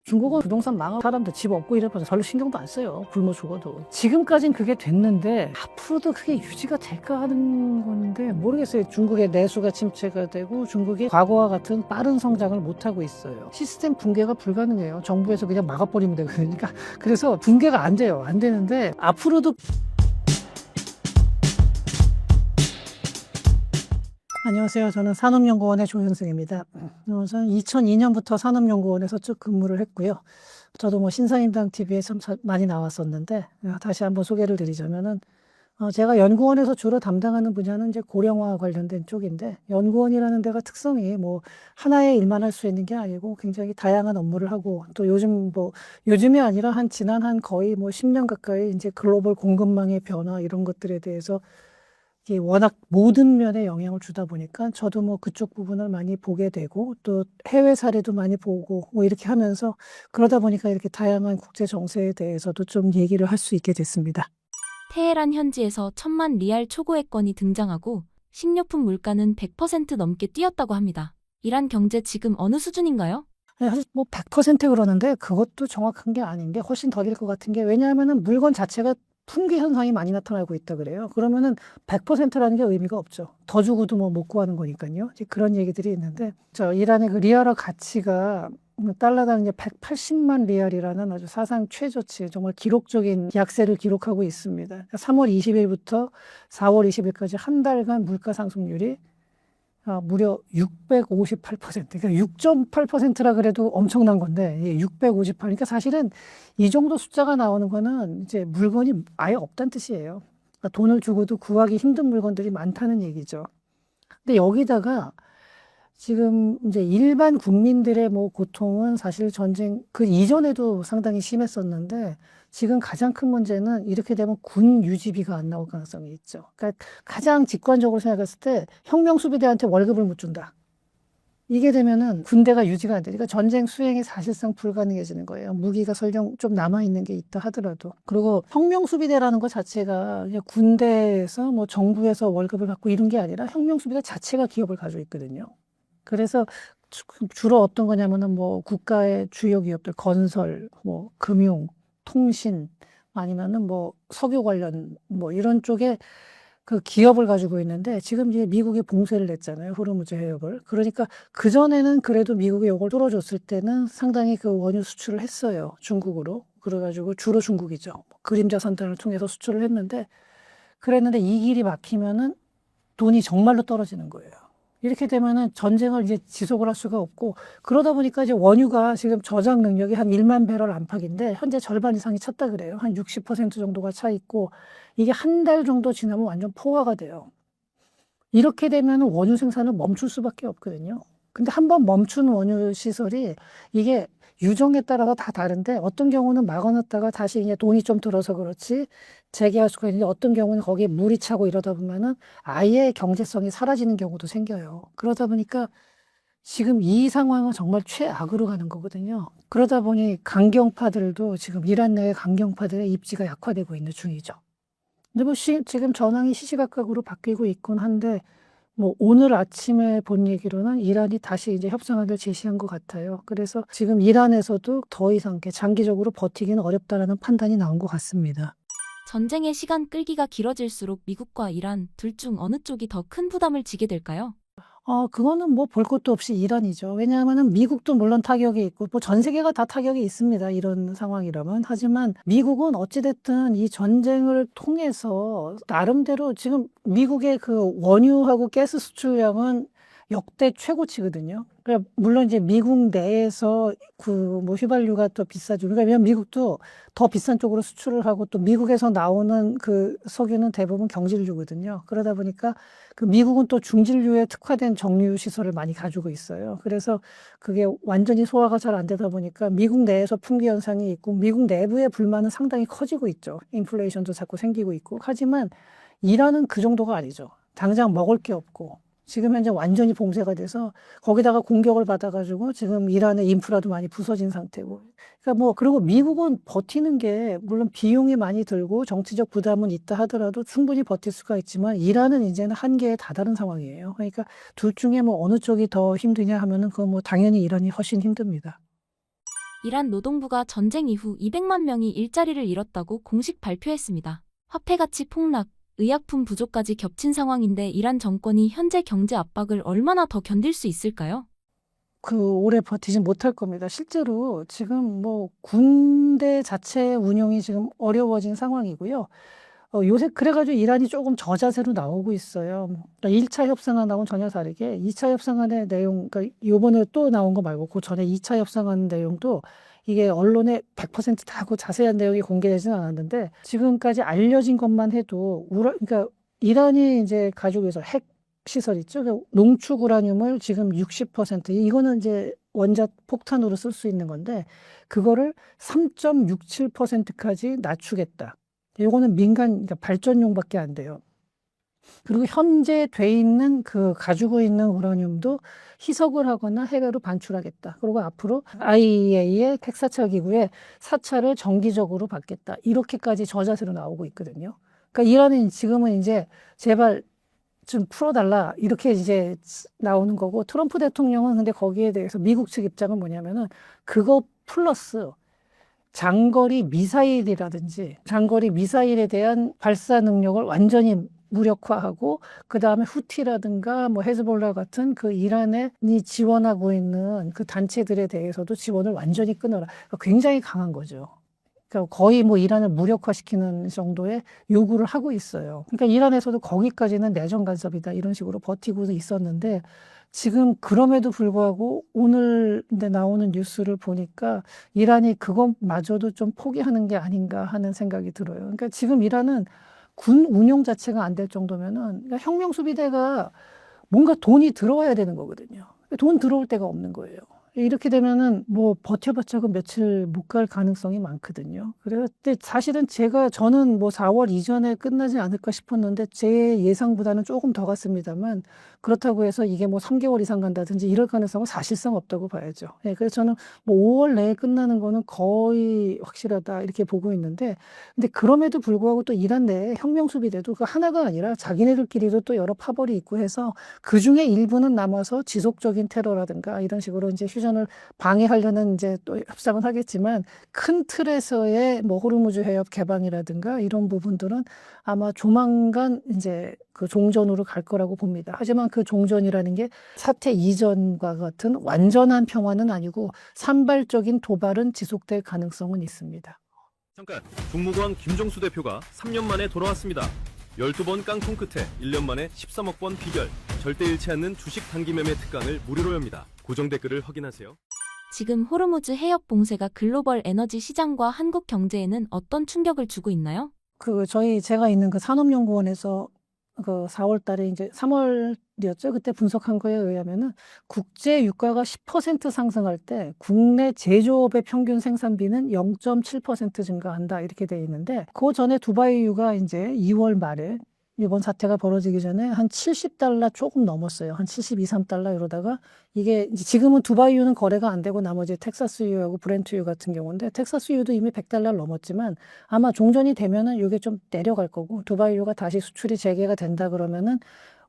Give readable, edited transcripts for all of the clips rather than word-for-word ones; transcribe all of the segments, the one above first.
중국은 부동산 망하고 사람들 집 없고 이래서 별로 신경도 안 써요. 굶어 죽어도. 지금까진 그게 됐는데 앞으로도 그게 유지가 될까 하는 건데 모르겠어요. 중국의 내수가 침체가 되고 중국이 과거와 같은 빠른 성장을 못하고 있어요. 시스템 붕괴가 불가능해요. 정부에서 그냥 막아버리면 되거든요. 그래서 붕괴가 안 돼요. 안 되는데 앞으로도. 안녕하세요. 저는 산업연구원의 조현승입니다. 저는 2002년부터 산업연구원에서 쭉 근무를 했고요. 저도 뭐 신사임당 TV에 참 많이 나왔었는데 다시 한번 소개를 드리자면은 제가 연구원에서 주로 담당하는 분야는 이제 고령화 관련된 쪽인데 연구원이라는 데가 특성이 뭐 하나의 일만 할 수 있는 게 아니고 굉장히 다양한 업무를 하고 또 요즘이 아니라 지난 한 거의 뭐 10년 가까이 이제 글로벌 공급망의 변화 이런 것들에 대해서 이게 워낙 모든 면에 영향을 주다 보니까 저도 뭐 그쪽 부분을 많이 보게 되고 또 해외 사례도 많이 보고 뭐 이렇게 하면서 그러다 보니까 이렇게 다양한 국제 정세에 대해서도 좀 얘기를 할 수 있게 됐습니다. 테헤란 현지에서 1,000만 리알 초고액권이 등장하고 식료품 물가는 100% 넘게 뛰었다고 합니다. 이란 경제 지금 어느 수준인가요? 사실 뭐 100% 그러는데 그것도 정확한 게 아닌 게 훨씬 더딜 것 같은 게 왜냐하면은 물건 자체가 품귀 현상이 많이 나타나고 있다 그래요. 그러면은 100%라는 게 의미가 없죠. 더 주고도 뭐 못 구하는 거니까요. 이제 그런 얘기들이 있는데 이란의 그 리알화 가치가 달러당 이제 180만 리알이라는 아주 사상 최저치, 정말 기록적인 약세를 기록하고 있습니다. 3월 20일부터 4월 20일까지 한 달간 물가 상승률이 무려 658%. 그러니까 6.8%라 그래도 엄청난 건데, 658. 그러니까 사실은 이 정도 숫자가 나오는 거는 이제 물건이 아예 없다는 뜻이에요. 그러니까 돈을 주고도 구하기 힘든 물건들이 많다는 얘기죠. 근데 여기다가 지금 이제 일반 국민들의 뭐 고통은 사실 전쟁 그 이전에도 상당히 심했었는데 지금 가장 큰 문제는 이렇게 되면 군 유지비가 안 나올 가능성이 있죠. 그러니까 가장 직관적으로 생각했을 때 혁명 수비대한테 월급을 못 준다. 이게 되면은 군대가 유지가 안 되니까 전쟁 수행이 사실상 불가능해지는 거예요. 무기가 설령 좀 남아있는 게 있다 하더라도. 그리고 혁명수비대라는 것 자체가 그냥 군대에서 뭐 정부에서 월급을 받고 이런 게 아니라 혁명수비대 자체가 기업을 가지고 있거든요. 그래서 주로 어떤 거냐면은 뭐 국가의 주요 기업들, 건설, 뭐 금융, 통신, 아니면은 뭐 석유 관련 뭐 이런 쪽에 그 기업을 가지고 있는데 지금 이제 미국이 봉쇄를 냈잖아요. 호르무즈 해협을. 그러니까 그전에는 그래도 미국이 이걸 뚫어줬을 때는 상당히 그 원유 수출을 했어요. 중국으로. 그래가지고 주로 중국이죠. 그림자 산단을 통해서 수출을 했는데 그랬는데 이 길이 막히면은 돈이 정말로 떨어지는 거예요. 이렇게 되면은 전쟁을 이제 지속을 할 수가 없고 그러다 보니까 이제 원유가 지금 저장 능력이 한 1만 배럴 안팎인데 현재 절반 이상이 찼다 그래요. 한 60% 정도가 차 있고 이게 한 달 정도 지나면 완전 포화가 돼요. 이렇게 되면 원유 생산을 멈출 수밖에 없거든요. 근데 한번 멈춘 원유 시설이 이게 유정에 따라서 다 다른데 어떤 경우는 막아놨다가 다시 이제 돈이 좀 들어서 그렇지 재개할 수가 있는데 어떤 경우는 거기에 물이 차고 이러다 보면은 아예 경제성이 사라지는 경우도 생겨요. 그러다 보니까 지금 이 상황은 정말 최악으로 가는 거거든요. 그러다 보니 강경파들도 지금 이란 내의 강경파들의 입지가 약화되고 있는 중이죠. 근데 뭐 지금 전황이 시시각각으로 바뀌고 있곤 한데 뭐 오늘 아침에 본 얘기로는 이란이 다시 이제 협상안을 제시한 것 같아요. 그래서 지금 이란에서도 더 이상 장기적으로 버티기는 어렵다라는 판단이 나온 것 같습니다. 전쟁의 시간 끌기가 길어질수록 미국과 이란 둘 중 어느 쪽이 더 큰 부담을 지게 될까요? 그거는 뭐 볼 것도 없이 이란이죠. 왜냐하면은 미국도 물론 타격이 있고, 뭐 전 세계가 다 타격이 있습니다. 이런 상황이라면. 하지만 미국은 어찌됐든 이 전쟁을 통해서 나름대로 지금 미국의 그 원유하고 가스 수출량은 역대 최고치거든요. 그러니까 물론 이제 미국 내에서 그 뭐 휘발유가 더 비싸죠. 그러니까 왜냐면 미국도 더 비싼 쪽으로 수출을 하고 또 미국에서 나오는 그 석유는 대부분 경질유거든요. 그러다 보니까 그 미국은 또 중진류에 특화된 정유 시설을 많이 가지고 있어요. 그래서 그게 완전히 소화가 잘 안 되다 보니까 미국 내에서 품귀 현상이 있고 미국 내부의 불만은 상당히 커지고 있죠. 인플레이션도 자꾸 생기고 있고. 하지만 이란은 그 정도가 아니죠. 당장 먹을 게 없고 지금 현재 완전히 봉쇄가 돼서 거기다가 공격을 받아가지고 지금 이란의 인프라도 많이 부서진 상태고. 그러니까 뭐 그리고 미국은 버티는 게 물론 비용이 많이 들고 정치적 부담은 있다 하더라도 충분히 버틸 수가 있지만 이란은 이제는 한계에 다다른 상황이에요. 그러니까 둘 중에 뭐 어느 쪽이 더 힘드냐 하면은 그건 뭐 당연히 이란이 훨씬 힘듭니다. 이란 노동부가 전쟁 이후 200만 명이 일자리를 잃었다고 공식 발표했습니다. 화폐 가치 폭락, 의약품 부족까지 겹친 상황인데 이란 정권이 현재 경제 압박을 얼마나 더 견딜 수 있을까요? 오래 버티진 못할 겁니다. 실제로 지금 뭐 군대 자체 운영이 지금 어려워진 상황이고요. 요새 그래가지고 이란이 조금 저자세로 나오고 있어요. 그러니까 1차 협상안하고는 전혀 다르게 2차 협상안의 내용, 그러니까 요번에 또 나온 거 말고 그 전에 2차 협상안 내용도 이게 언론에 100%다 하고 자세한 내용이 공개되지는 않았는데 지금까지 알려진 것만 해도 그러니까 이란이 이제 가지고 있어 핵 시설 있죠. 농축 우라늄을 지금 60% 이거는 이제 원자 폭탄으로 쓸 수 있는 건데 그거를 3.67%까지 낮추겠다. 이거는 민간 그러니까 발전용밖에 안 돼요. 그리고 현재 돼 있는 가지고 있는 우라늄도 희석을 하거나 해외로 반출하겠다. 그리고 앞으로 IAEA의 핵사차 기구에 사찰을 정기적으로 받겠다. 이렇게까지 저자세로 나오고 있거든요. 그러니까 이란은 지금은 이제 제발 좀 풀어달라 이렇게 이제 나오는 거고 트럼프 대통령은 근데 거기에 대해서 미국 측 입장은 뭐냐면은 그거 플러스 장거리 미사일이라든지 장거리 미사일에 대한 발사 능력을 완전히 무력화하고 그 다음에 후티라든가 뭐 헤즈볼라 같은 그 이란이 지원하고 있는 그 단체들에 대해서도 지원을 완전히 끊어라. 그러니까 굉장히 강한 거죠. 그러니까 거의 뭐 이란을 무력화시키는 정도의 요구를 하고 있어요. 그러니까 이란에서도 거기까지는 내정 간섭이다 이런 식으로 버티고 있었는데 지금 그럼에도 불구하고 오늘 나오는 뉴스를 보니까 이란이 그것마저도 좀 포기하는 게 아닌가 하는 생각이 들어요. 그러니까 지금 이란은 군 운용 자체가 안 될 정도면은 그러니까 혁명수비대가 뭔가 돈이 들어와야 되는 거거든요. 돈 들어올 데가 없는 거예요. 이렇게 되면은 뭐 버텨봤자고 며칠 못 갈 가능성이 많거든요. 그래서 근데 사실은 저는 뭐 4월 이전에 끝나지 않을까 싶었는데 제 예상보다는 조금 더 갔습니다만 그렇다고 해서 이게 뭐 3개월 이상 간다든지 이럴 가능성은 사실상 없다고 봐야죠. 예, 그래서 저는 뭐 5월 내에 끝나는 거는 거의 확실하다 이렇게 보고 있는데 근데 그럼에도 불구하고 또 이란 내에 혁명수비대도 그 하나가 아니라 자기네들끼리도 또 여러 파벌이 있고 해서 그 중에 일부는 남아서 지속적인 테러라든가 이런 식으로 이제 휴전을 방해하려는 이제 또 협상은 하겠지만 큰 틀에서의 뭐 호르무즈 해협 개방이라든가 이런 부분들은 아마 조만간 이제 그 종전으로 갈 거라고 봅니다. 하지만 그 종전이라는 게 사태 이전과 같은 완전한 평화는 아니고 산발적인 도발은 지속될 가능성은 있습니다. 잠깐, 종무관 김종수 대표가 3년 만에 돌아왔습니다. 12번 깡통 끝에 1년 만에 13억 번 비결, 절대 잃지 않는 주식 단기 매매 특강을 무료로 엽니다. 고정 댓글을 확인하세요. 지금 호르무즈 해협 봉쇄가 글로벌 에너지 시장과 한국 경제에는 어떤 충격을 주고 있나요? 제가 있는 그 산업연구원에서 그 4월 달에 이제 3월이었죠. 그때 분석한 거에 의하면은 국제 유가가 10% 상승할 때 국내 제조업의 평균 생산비는 0.7% 증가한다 이렇게 돼 있는데 그 전에 두바이유가 이제 2월 말에 이번 사태가 벌어지기 전에 한 $70 조금 넘었어요. 한 72, 3달러 이러다가 이게 이제 지금은 두바이유는 거래가 안 되고 나머지 텍사스유하고 브렌트유 같은 경우인데 텍사스유도 이미 $100 넘었지만 아마 종전이 되면은 이게 좀 내려갈 거고 두바이유가 다시 수출이 재개가 된다 그러면은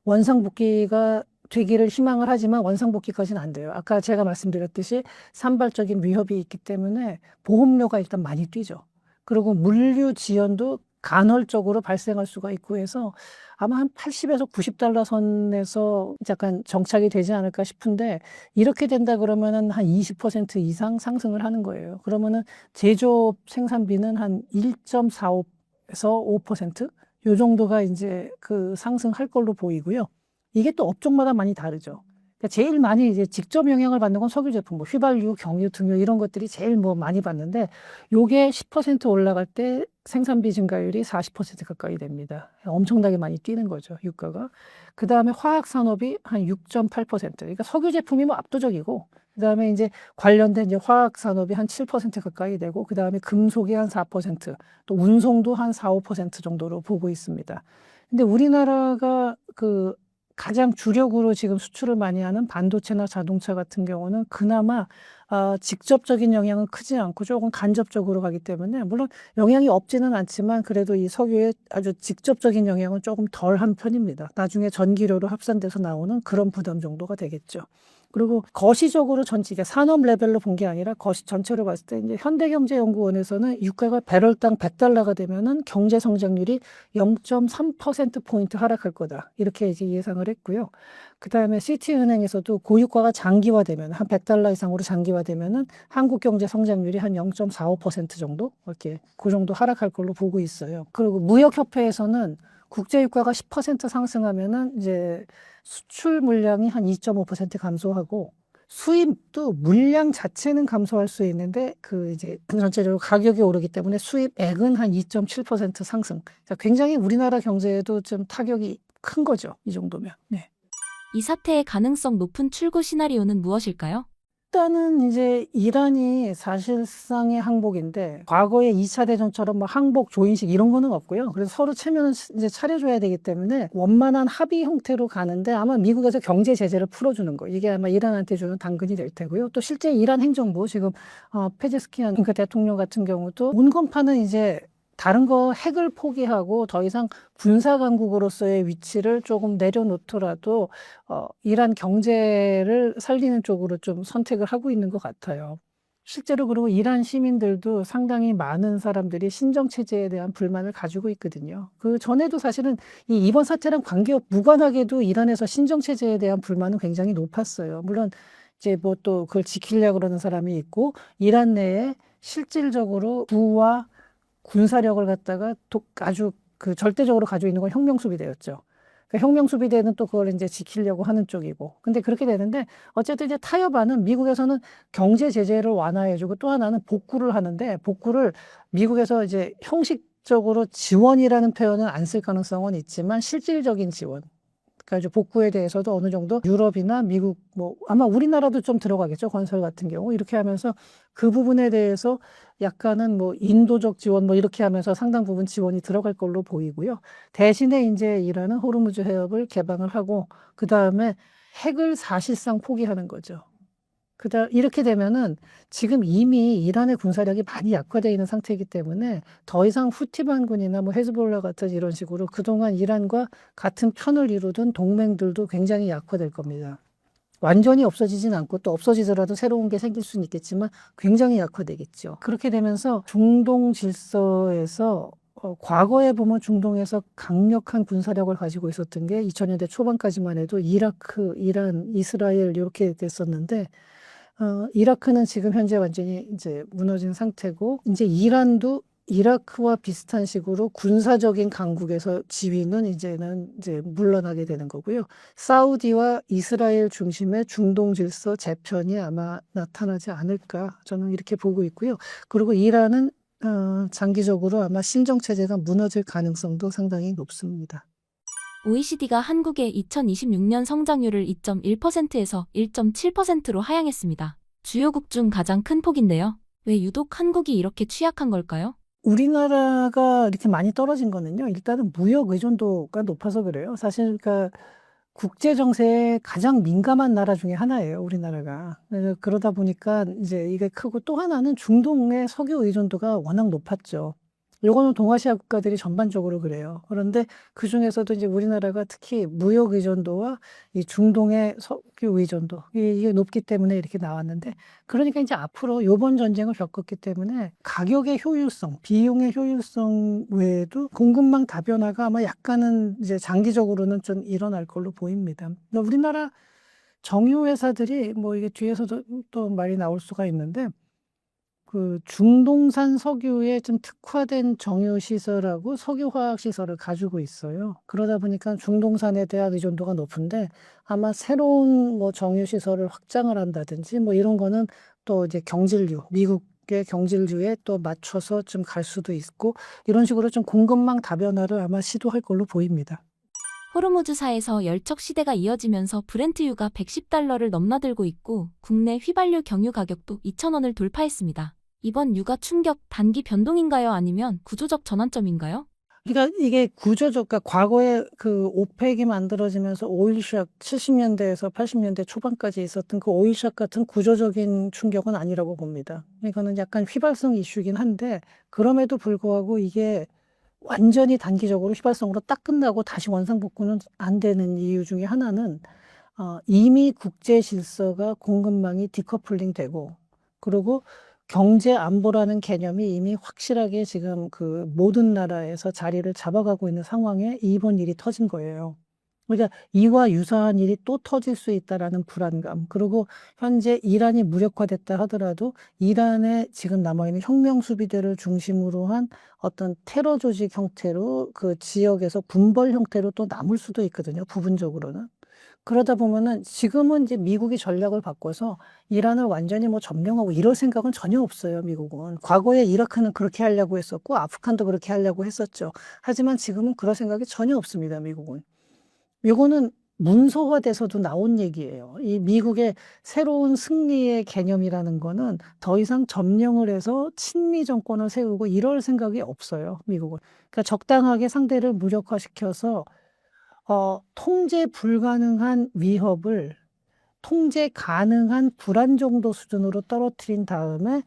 원상복귀가 되기를 희망을 하지만 원상복귀까지는 안 돼요. 아까 제가 말씀드렸듯이 산발적인 위협이 있기 때문에 보험료가 일단 많이 뛰죠. 그리고 물류 지연도 간헐적으로 발생할 수가 있고 해서 아마 한 80에서 $90 선에서 약간 정착이 되지 않을까 싶은데 이렇게 된다 그러면은 한 20% 이상 상승을 하는 거예요. 그러면은 제조업 생산비는 한 1.45에서 5%? 요 정도가 이제 그 상승할 걸로 보이고요. 이게 또 업종마다 많이 다르죠. 그러니까 제일 많이 이제 직접 영향을 받는 건 석유 제품, 뭐 휘발유, 경유, 등유 이런 것들이 제일 뭐 많이 받는데 요게 10% 올라갈 때 생산비 증가율이 40% 가까이 됩니다. 엄청나게 많이 뛰는 거죠, 유가가. 그 다음에 화학 산업이 한 6.8%. 그러니까 석유 제품이 뭐 압도적이고, 그 다음에 이제 관련된 이제 화학 산업이 한 7% 가까이 되고, 그 다음에 금속이 한 4%, 또 운송도 한 4, 5% 정도로 보고 있습니다. 근데 우리나라가 가장 주력으로 지금 수출을 많이 하는 반도체나 자동차 같은 경우는 그나마 직접적인 영향은 크지 않고 조금 간접적으로 가기 때문에 물론 영향이 없지는 않지만 그래도 이 석유의 아주 직접적인 영향은 조금 덜한 편입니다. 나중에 전기료로 합산돼서 나오는 그런 부담 정도가 되겠죠. 그리고 거시적으로 전체 이제 산업 레벨로 본 게 아니라 거시 전체로 봤을 때 이제 현대경제연구원에서는 유가가 배럴당 100달러가 되면은 경제 성장률이 0.3%포인트 하락할 거다. 이렇게 이제 예상을 했고요. 그다음에 시티은행에서도 고유가가 장기화되면 한 100달러 이상으로 장기화되면은 한국 경제 성장률이 한 0.45% 정도 이렇게 그 정도 하락할 걸로 보고 있어요. 그리고 무역협회에서는 국제유가가 10% 상승하면은 이제 수출 물량이 한 2.5% 감소하고 수입도 물량 자체는 감소할 수 있는데 그 이제 전체적으로 가격이 오르기 때문에 수입액은 한 2.7% 상승. 그러니까 굉장히 우리나라 경제에도 좀 타격이 큰 거죠. 이 정도면. 네. 이 사태의 가능성 높은 출구 시나리오는 무엇일까요? 일단은 이제 이란이 사실상의 항복인데 과거의 2차 대전처럼 뭐 항복, 조인식 이런 거는 없고요. 그래서 서로 체면을 이제 차려줘야 되기 때문에 원만한 합의 형태로 가는데 아마 미국에서 경제 제재를 풀어주는 거 이게 아마 이란한테 주는 당근이 될 테고요. 또 실제 이란 행정부 지금 페제스키안 그 대통령 같은 경우도 문건파는 이제 다른 거 핵을 포기하고 더 이상 군사 강국으로서의 위치를 조금 내려놓더라도 이란 경제를 살리는 쪽으로 좀 선택을 하고 있는 것 같아요. 실제로 그리고 이란 시민들도 상당히 많은 사람들이 신정체제에 대한 불만을 가지고 있거든요. 그 전에도 사실은 이번 사태랑 무관하게도 이란에서 신정체제에 대한 불만은 굉장히 높았어요. 물론 이제 뭐 또 그걸 지키려고 그러는 사람이 있고 이란 내에 실질적으로 부와 군사력을 갖다가 아주 그 절대적으로 가지고 있는 건 혁명수비대였죠. 그러니까 혁명수비대는 또 그걸 이제 지키려고 하는 쪽이고. 근데 그렇게 되는데 어쨌든 이제 타협안은 미국에서는 경제 제재를 완화해주고 또 하나는 복구를 하는데 복구를 미국에서 이제 형식적으로 지원이라는 표현은 안 쓸 가능성은 있지만 실질적인 지원. 그러니까 복구에 대해서도 어느 정도 유럽이나 미국 뭐 아마 우리나라도 좀 들어가겠죠. 건설 같은 경우 이렇게 하면서 그 부분에 대해서 약간은 뭐 인도적 지원 뭐 이렇게 하면서 상당 부분 지원이 들어갈 걸로 보이고요. 대신에 이제 이란은 호르무즈 해협을 개방을 하고 그 다음에 핵을 사실상 포기하는 거죠. 이렇게 되면은 지금 이미 이란의 군사력이 많이 약화되어 있는 상태이기 때문에 더 이상 후티 반군이나 뭐 헤즈볼라 같은 이런 식으로 그동안 이란과 같은 편을 이루던 동맹들도 굉장히 약화될 겁니다. 완전히 없어지진 않고 또 없어지더라도 새로운 게 생길 수는 있겠지만 굉장히 약화되겠죠. 그렇게 되면서 중동 질서에서 과거에 보면 중동에서 강력한 군사력을 가지고 있었던 게 2000년대 초반까지만 해도 이라크, 이란, 이스라엘 이렇게 됐었는데 이라크는 지금 현재 완전히 이제 무너진 상태고, 이제 이란도 이라크와 비슷한 식으로 군사적인 강국에서 지위는 이제는 이제 물러나게 되는 거고요. 사우디와 이스라엘 중심의 중동 질서 재편이 아마 나타나지 않을까 저는 이렇게 보고 있고요. 그리고 이란은 장기적으로 아마 신정체제가 무너질 가능성도 상당히 높습니다. OECD가 한국의 2026년 성장률을 2.1%에서 1.7%로 하향했습니다. 주요국 중 가장 큰 폭인데요. 왜 유독 한국이 이렇게 취약한 걸까요? 우리나라가 이렇게 많이 떨어진 거는요. 일단은 무역 의존도가 높아서 그래요. 사실 그러니까 국제 정세에 가장 민감한 나라 중에 하나예요, 우리나라가. 그러다 보니까 이제 이게 크고 또 하나는 중동의 석유 의존도가 워낙 높았죠. 요거는 동아시아 국가들이 전반적으로 그래요. 그런데 그 중에서도 이제 우리나라가 특히 무역 의존도와 이 중동의 석유 의존도 이게 높기 때문에 이렇게 나왔는데, 그러니까 이제 앞으로 요번 전쟁을 겪었기 때문에 가격의 효율성, 비용의 효율성 외에도 공급망 다변화가 아마 약간은 이제 장기적으로는 좀 일어날 걸로 보입니다. 우리나라 정유 회사들이 뭐 이게 뒤에서도 또 말이 나올 수가 있는데, 그 중동산 석유에 좀 특화된 정유 시설하고 석유화학 시설을 가지고 있어요. 그러다 보니까 중동산에 대한 의존도가 높은데, 아마 새로운 뭐 정유 시설을 확장을 한다든지 뭐 이런 거는 또 이제 경질유, 미국의 경질유에 또 맞춰서 좀 갈 수도 있고, 이런 식으로 좀 공급망 다변화를 아마 시도할 걸로 보입니다. 호르무즈사에서 열척 시대가 이어지면서 브렌트유가 110달러를 넘나들고 있고 국내 휘발유 경유 가격도 2,000원을 돌파했습니다. 이번 유가 충격 단기 변동인가요? 아니면 구조적 전환점인가요? 그러니까 이게 구조적, 그러니까 과거에 그 오펙이 만들어지면서 오일쇼크 70년대에서 80년대 초반까지 있었던 그 오일쇼크 같은 구조적인 충격은 아니라고 봅니다. 이거는 약간 휘발성 이슈긴 한데, 그럼에도 불구하고 이게 완전히 단기적으로 휘발성으로 딱 끝나고 다시 원상복구는 안 되는 이유 중에 하나는 이미 국제 질서가 공급망이 디커플링 되고, 그리고 경제 안보라는 개념이 이미 확실하게 지금 그 모든 나라에서 자리를 잡아가고 있는 상황에 이번 일이 터진 거예요. 그러니까 이와 유사한 일이 또 터질 수 있다라는 불안감, 그리고 현재 이란이 무력화됐다 하더라도 이란에 지금 남아있는 혁명 수비대를 중심으로 한 어떤 테러 조직 형태로 그 지역에서 군벌 형태로 또 남을 수도 있거든요, 부분적으로는. 그러다 보면은 지금은 이제 미국이 전략을 바꿔서 이란을 완전히 뭐 점령하고 이럴 생각은 전혀 없어요, 미국은. 과거에 이라크는 그렇게 하려고 했었고, 아프간도 그렇게 하려고 했었죠. 하지만 지금은 그럴 생각이 전혀 없습니다, 미국은. 요거는 문서화돼서도 나온 얘기예요. 이 미국의 새로운 승리의 개념이라는 거는 더 이상 점령을 해서 친미 정권을 세우고 이럴 생각이 없어요, 미국은. 그러니까 적당하게 상대를 무력화시켜서 통제 불가능한 위협을 통제 가능한 불안 정도 수준으로 떨어뜨린 다음에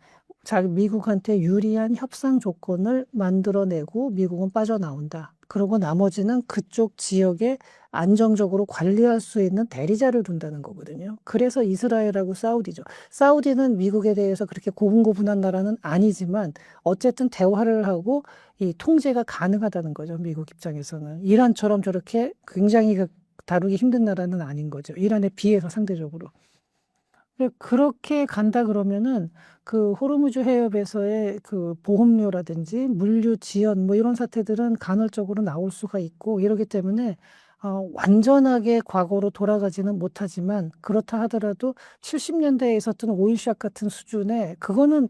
미국한테 유리한 협상 조건을 만들어내고 미국은 빠져나온다. 그리고 나머지는 그쪽 지역에 안정적으로 관리할 수 있는 대리자를 둔다는 거거든요. 그래서 이스라엘하고 사우디죠. 사우디는 미국에 대해서 그렇게 고분고분한 나라는 아니지만 어쨌든 대화를 하고 이 통제가 가능하다는 거죠, 미국 입장에서는. 이란처럼 저렇게 굉장히 다루기 힘든 나라는 아닌 거죠, 이란에 비해서 상대적으로. 그렇게 간다 그러면은 그 호르무즈 해협에서의 그 보험료라든지 물류 지연 뭐 이런 사태들은 간헐적으로 나올 수가 있고 이러기 때문에 완전하게 과거로 돌아가지는 못하지만, 그렇다 하더라도 70년대에 있었던 오일샷 같은 수준의 그거는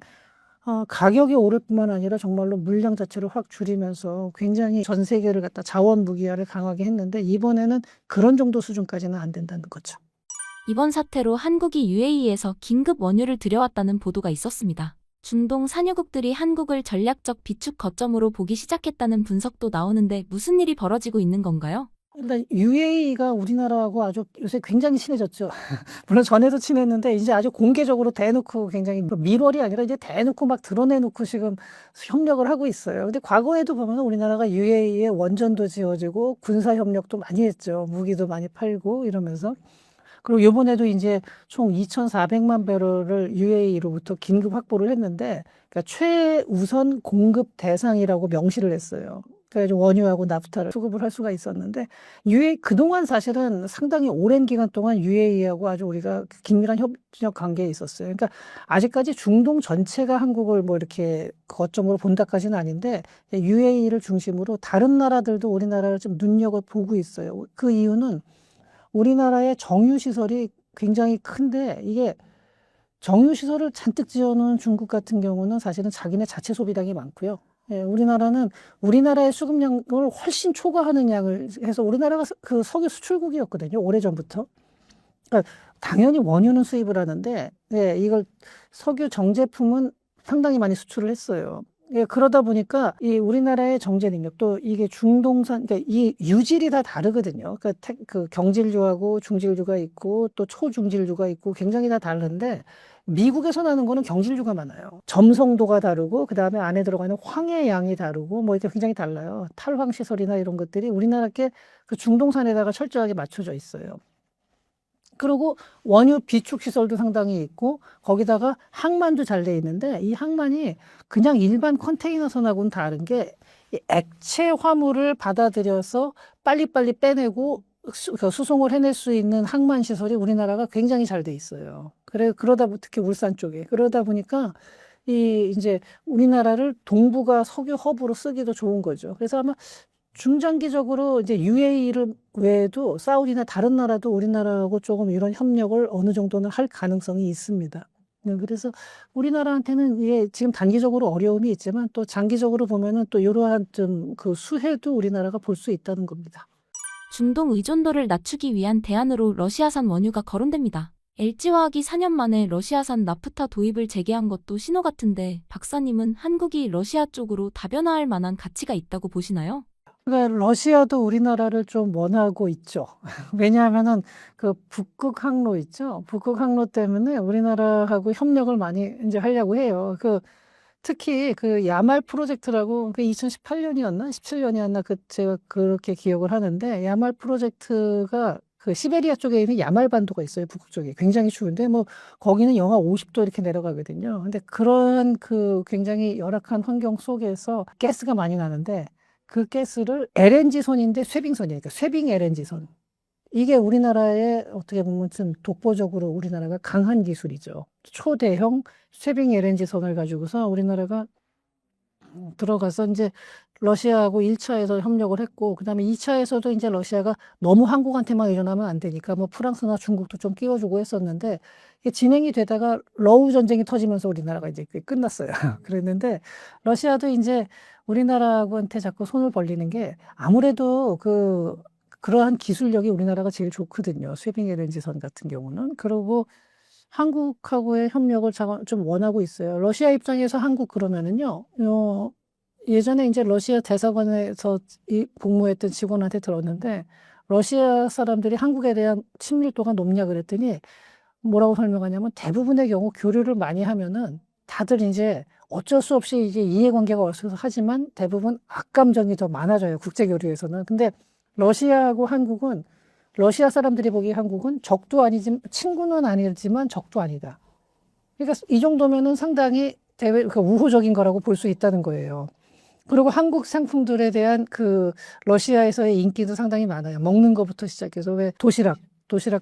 가격이 오를 뿐만 아니라 정말로 물량 자체를 확 줄이면서 굉장히 전 세계를 갖다 자원 무기화를 강하게 했는데, 이번에는 그런 정도 수준까지는 안 된다는 거죠. 이번 사태로 한국이 UAE에서 긴급 원유를 들여왔다는 보도가 있었습니다. 중동 산유국들이 한국을 전략적 비축 거점으로 보기 시작했다는 분석도 나오는데 무슨 일이 벌어지고 있는 건가요? 일단 UAE가 우리나라하고 아주 요새 굉장히 친해졌죠. 물론 전에도 친했는데 이제 아주 공개적으로 대놓고 굉장히 밀월이 아니라 이제 대놓고 막 드러내놓고 지금 협력을 하고 있어요. 근데 과거에도 보면 우리나라가 UAE에 원전도 지어지고 군사 협력도 많이 했죠. 무기도 많이 팔고 이러면서. 그리고 이번에도 이제 총 2,400만 배럴을 UAE로부터 긴급 확보를 했는데, 그러니까 최우선 공급 대상이라고 명시를 했어요. 그래서 원유하고 나프타를 수급을 할 수가 있었는데, 그동안 사실은 상당히 오랜 기간 동안 UAE하고 아주 우리가 긴밀한 협력 관계에 있었어요. 그러니까 아직까지 중동 전체가 한국을 뭐 이렇게 거점으로 본다까지는 아닌데, UAE를 중심으로 다른 나라들도 우리나라를 좀 눈여겨보고 있어요. 그 이유는 우리나라의 정유시설이 굉장히 큰데, 이게 정유시설을 잔뜩 지어놓은 중국 같은 경우는 사실은 자기네 자체 소비량이 많고요. 예, 우리나라는 우리나라의 수급량을 훨씬 초과하는 양을 해서 우리나라가 그 석유 수출국이었거든요, 오래전부터. 그러니까 당연히 원유는 수입을 하는데, 예, 이걸 석유 정제품은 상당히 많이 수출을 했어요. 예, 그러다 보니까 이 우리나라의 정제 능력, 또 이게 중동산, 그러니까 이 유질이 다 다르거든요. 그러니까 그 경질류하고 중질류가 있고 또 초중질류가 있고 굉장히 다 다른데, 미국에서 나는 거는 경질류가 많아요. 점성도가 다르고 그다음에 안에 들어가는 황의 양이 다르고 뭐 이렇게 굉장히 달라요. 탈황 시설이나 이런 것들이 우리나라께 그 중동산에다가 철저하게 맞춰져 있어요. 그리고 원유 비축 시설도 상당히 있고 거기다가 항만도 잘 돼 있는데, 이 항만이 그냥 일반 컨테이너선하고는 다른 게 이 액체 화물을 받아들여서 빨리빨리 빼내고 수송을 해낼 수 있는 항만 시설이 우리나라가 굉장히 잘 돼 있어요. 그러다 특히 울산 쪽에 그러다 보니까 이제 우리나라를 동북아 석유 허브로 쓰기도 좋은 거죠. 그래서 아마 중장기적으로 이제 UAE를 외에도 사우디나 다른 나라도 우리나라하고 조금 이런 협력을 어느 정도는 할 가능성이 있습니다. 그래서 우리나라한테는 이게 지금 단기적으로 어려움이 있지만 또 장기적으로 보면은 또 이러한 좀 그 수혜도 우리나라가 볼 수 있다는 겁니다. 중동 의존도를 낮추기 위한 대안으로 러시아산 원유가 거론됩니다. LG화학이 4년 만에 러시아산 나프타 도입을 재개한 것도 신호 같은데, 박사님은 한국이 러시아 쪽으로 다변화할 만한 가치가 있다고 보시나요? 그러니까 러시아도 우리나라를 좀 원하고 있죠. 왜냐하면은 그 북극 항로 있죠. 북극 항로 때문에 우리나라하고 협력을 많이 이제 하려고 해요. 특히 그 야말 프로젝트라고, 그 2018년이었나 17년이었나 제가 그렇게 기억을 하는데, 야말 프로젝트가 그 시베리아 쪽에 있는 야말반도가 있어요. 북극 쪽에. 굉장히 추운데 뭐 거기는 영하 50도 이렇게 내려가거든요. 근데 그런 그 굉장히 열악한 환경 속에서 가스가 많이 나는데 그 가스를 LNG선인데 쇠빙선이에요. 그러니까 쇠빙 LNG선. 이게 우리나라의 어떻게 보면 좀 독보적으로 우리나라가 강한 기술이죠. 초대형 쇠빙 LNG선을 가지고서 우리나라가 들어가서 이제 러시아하고 1차에서 협력을 했고, 그 다음에 2차에서도 이제 러시아가 너무 한국한테만 의존하면 안 되니까 뭐 프랑스나 중국도 좀 끼워주고 했었는데, 이게 진행이 되다가 러우 전쟁이 터지면서 우리나라가 이제 그게 끝났어요. 그랬는데, 러시아도 이제 우리나라한테 자꾸 손을 벌리는 게 아무래도 그러한 기술력이 우리나라가 제일 좋거든요. 쇠빙 LNG선 같은 경우는. 그리고 한국하고의 협력을 좀 원하고 있어요. 러시아 입장에서 한국 그러면은요, 예전에 이제 러시아 대사관에서 복무했던 직원한테 들었는데, 러시아 사람들이 한국에 대한 친밀도가 높냐 그랬더니, 뭐라고 설명하냐면, 대부분의 경우 교류를 많이 하면은, 다들 이제 어쩔 수 없이 이제 이해관계가 없어서 하지만, 대부분 악감정이 더 많아져요. 국제교류에서는. 근데 러시아하고 한국은, 러시아 사람들이 보기에 한국은 적도 아니지만, 친구는 아니지만 적도 아니다. 그러니까 이 정도면은 상당히 그러니까 우호적인 거라고 볼 수 있다는 거예요. 그리고 한국 상품들에 대한 그 러시아에서의 인기도 상당히 많아요. 먹는 것부터 시작해서 왜 도시락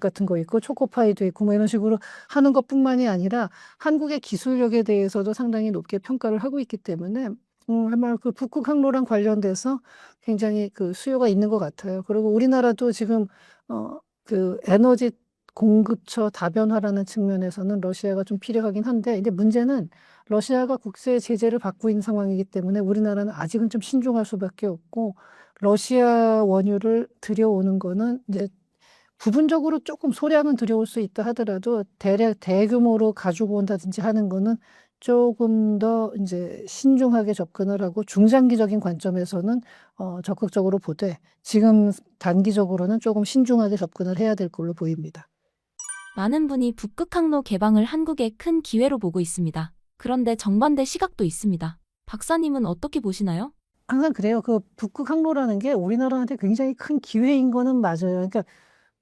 같은 거 있고 초코파이도 있고 뭐 이런 식으로 하는 것뿐만이 아니라 한국의 기술력에 대해서도 상당히 높게 평가를 하고 있기 때문에 아마 그 북극 항로랑 관련돼서 굉장히 그 수요가 있는 것 같아요. 그리고 우리나라도 지금 그 에너지 공급처 다변화라는 측면에서는 러시아가 좀 필요하긴 한데, 이제 문제는 러시아가 국제 제재를 받고 있는 상황이기 때문에 우리나라는 아직은 좀 신중할 수밖에 없고, 러시아 원유를 들여오는 거는 이제 부분적으로 조금 소량은 들여올 수 있다 하더라도 대규모로 가지고 온다든지 하는 거는 조금 더 이제 신중하게 접근을 하고 중장기적인 관점에서는 적극적으로 보되 지금 단기적으로는 조금 신중하게 접근을 해야 될 걸로 보입니다. 많은 분이 북극 항로 개방을 한국의 큰 기회로 보고 있습니다. 그런데 정반대 시각도 있습니다. 박사님은 어떻게 보시나요? 항상 그래요. 그 북극 항로라는 게 우리나라한테 굉장히 큰 기회인 거는 맞아요. 그러니까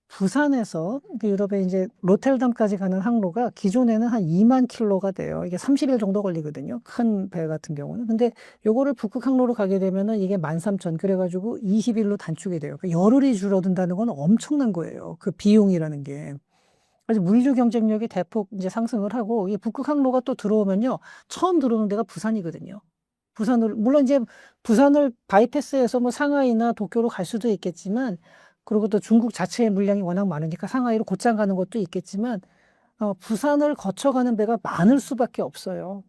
부산에서 그 유럽에 이제 로텔담까지 가는 항로가 기존에는 한 2만 킬로가 돼요. 이게 30일 정도 걸리거든요. 큰 배 같은 경우는. 근데 요거를 북극 항로로 가게 되면은 이게 13,000. 그래가지고 20일로 단축이 돼요. 그러니까 열흘이 줄어든다는 건 엄청난 거예요. 그 비용이라는 게. 그래서 물류 경쟁력이 대폭 이제 상승을 하고, 이 북극 항로가 또 들어오면요. 처음 들어오는 데가 부산이거든요. 물론 이제 부산을 바이패스해서 뭐 상하이나 도쿄로 갈 수도 있겠지만, 그리고 또 중국 자체의 물량이 워낙 많으니까 상하이로 곧장 가는 것도 있겠지만, 부산을 거쳐가는 배가 많을 수밖에 없어요.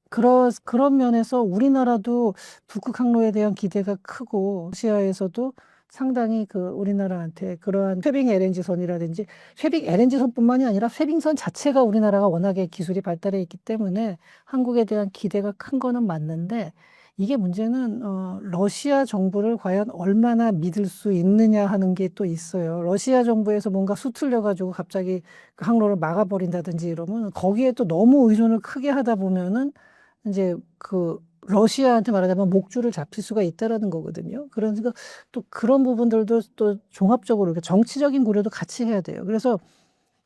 그런 면에서 우리나라도 북극 항로에 대한 기대가 크고, 러시아에서도 상당히 그 우리나라한테 그러한 쇠빙 LNG선이라든지, 쇠빙 LNG선뿐만이 아니라 쇠빙선 자체가 우리나라가 워낙에 기술이 발달해 있기 때문에 한국에 대한 기대가 큰 거는 맞는데, 이게 문제는 러시아 정부를 과연 얼마나 믿을 수 있느냐 하는 게 또 있어요. 러시아 정부에서 뭔가 수틀려 가지고 갑자기 그 항로를 막아버린다든지 이러면 거기에 또 너무 의존을 크게 하다 보면은 이제 그 러시아한테 말하자면 목줄을 잡힐 수가 있다라는 거거든요. 그러니까 또 그런 부분들도 또 종합적으로 정치적인 고려도 같이 해야 돼요. 그래서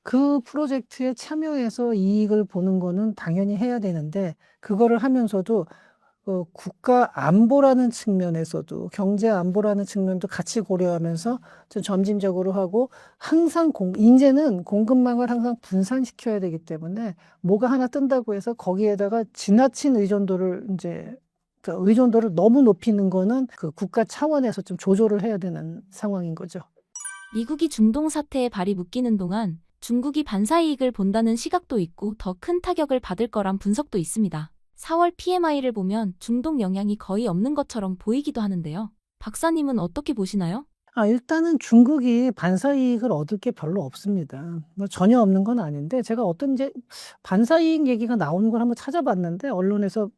그 프로젝트에 참여해서 이익을 보는 거는 당연히 해야 되는데, 그거를 하면서도 국가 안보라는 측면에서도, 경제 안보라는 측면도 같이 고려하면서 좀 점진적으로 하고, 항상 이제는 공급망을 항상 분산시켜야 되기 때문에 뭐가 하나 뜬다고 해서 거기에다가 지나친 의존도를 그 의존도를 너무 높이는 거는 그 국가 차원에서 좀 조절을 해야 되는 상황인 거죠. 미국이 중동 사태에 발이 묶이는 동안 중국이 반사이익을 본다는 시각도 있고 더 큰 타격을 받을 거란 분석도 있습니다. 4월 PMI를 보면 중동 영향이 거의 없는 것처럼 보이기도 하는데요. 박사님은 어떻게 보시나요? 일단은 중국이 반사이익을 얻을 게 별로 없습니다. 뭐 전혀 없는 건 아닌데, 제가 어떤 이제 반사이익 얘기가 나오는 걸 한번 찾아봤는데, 언론에서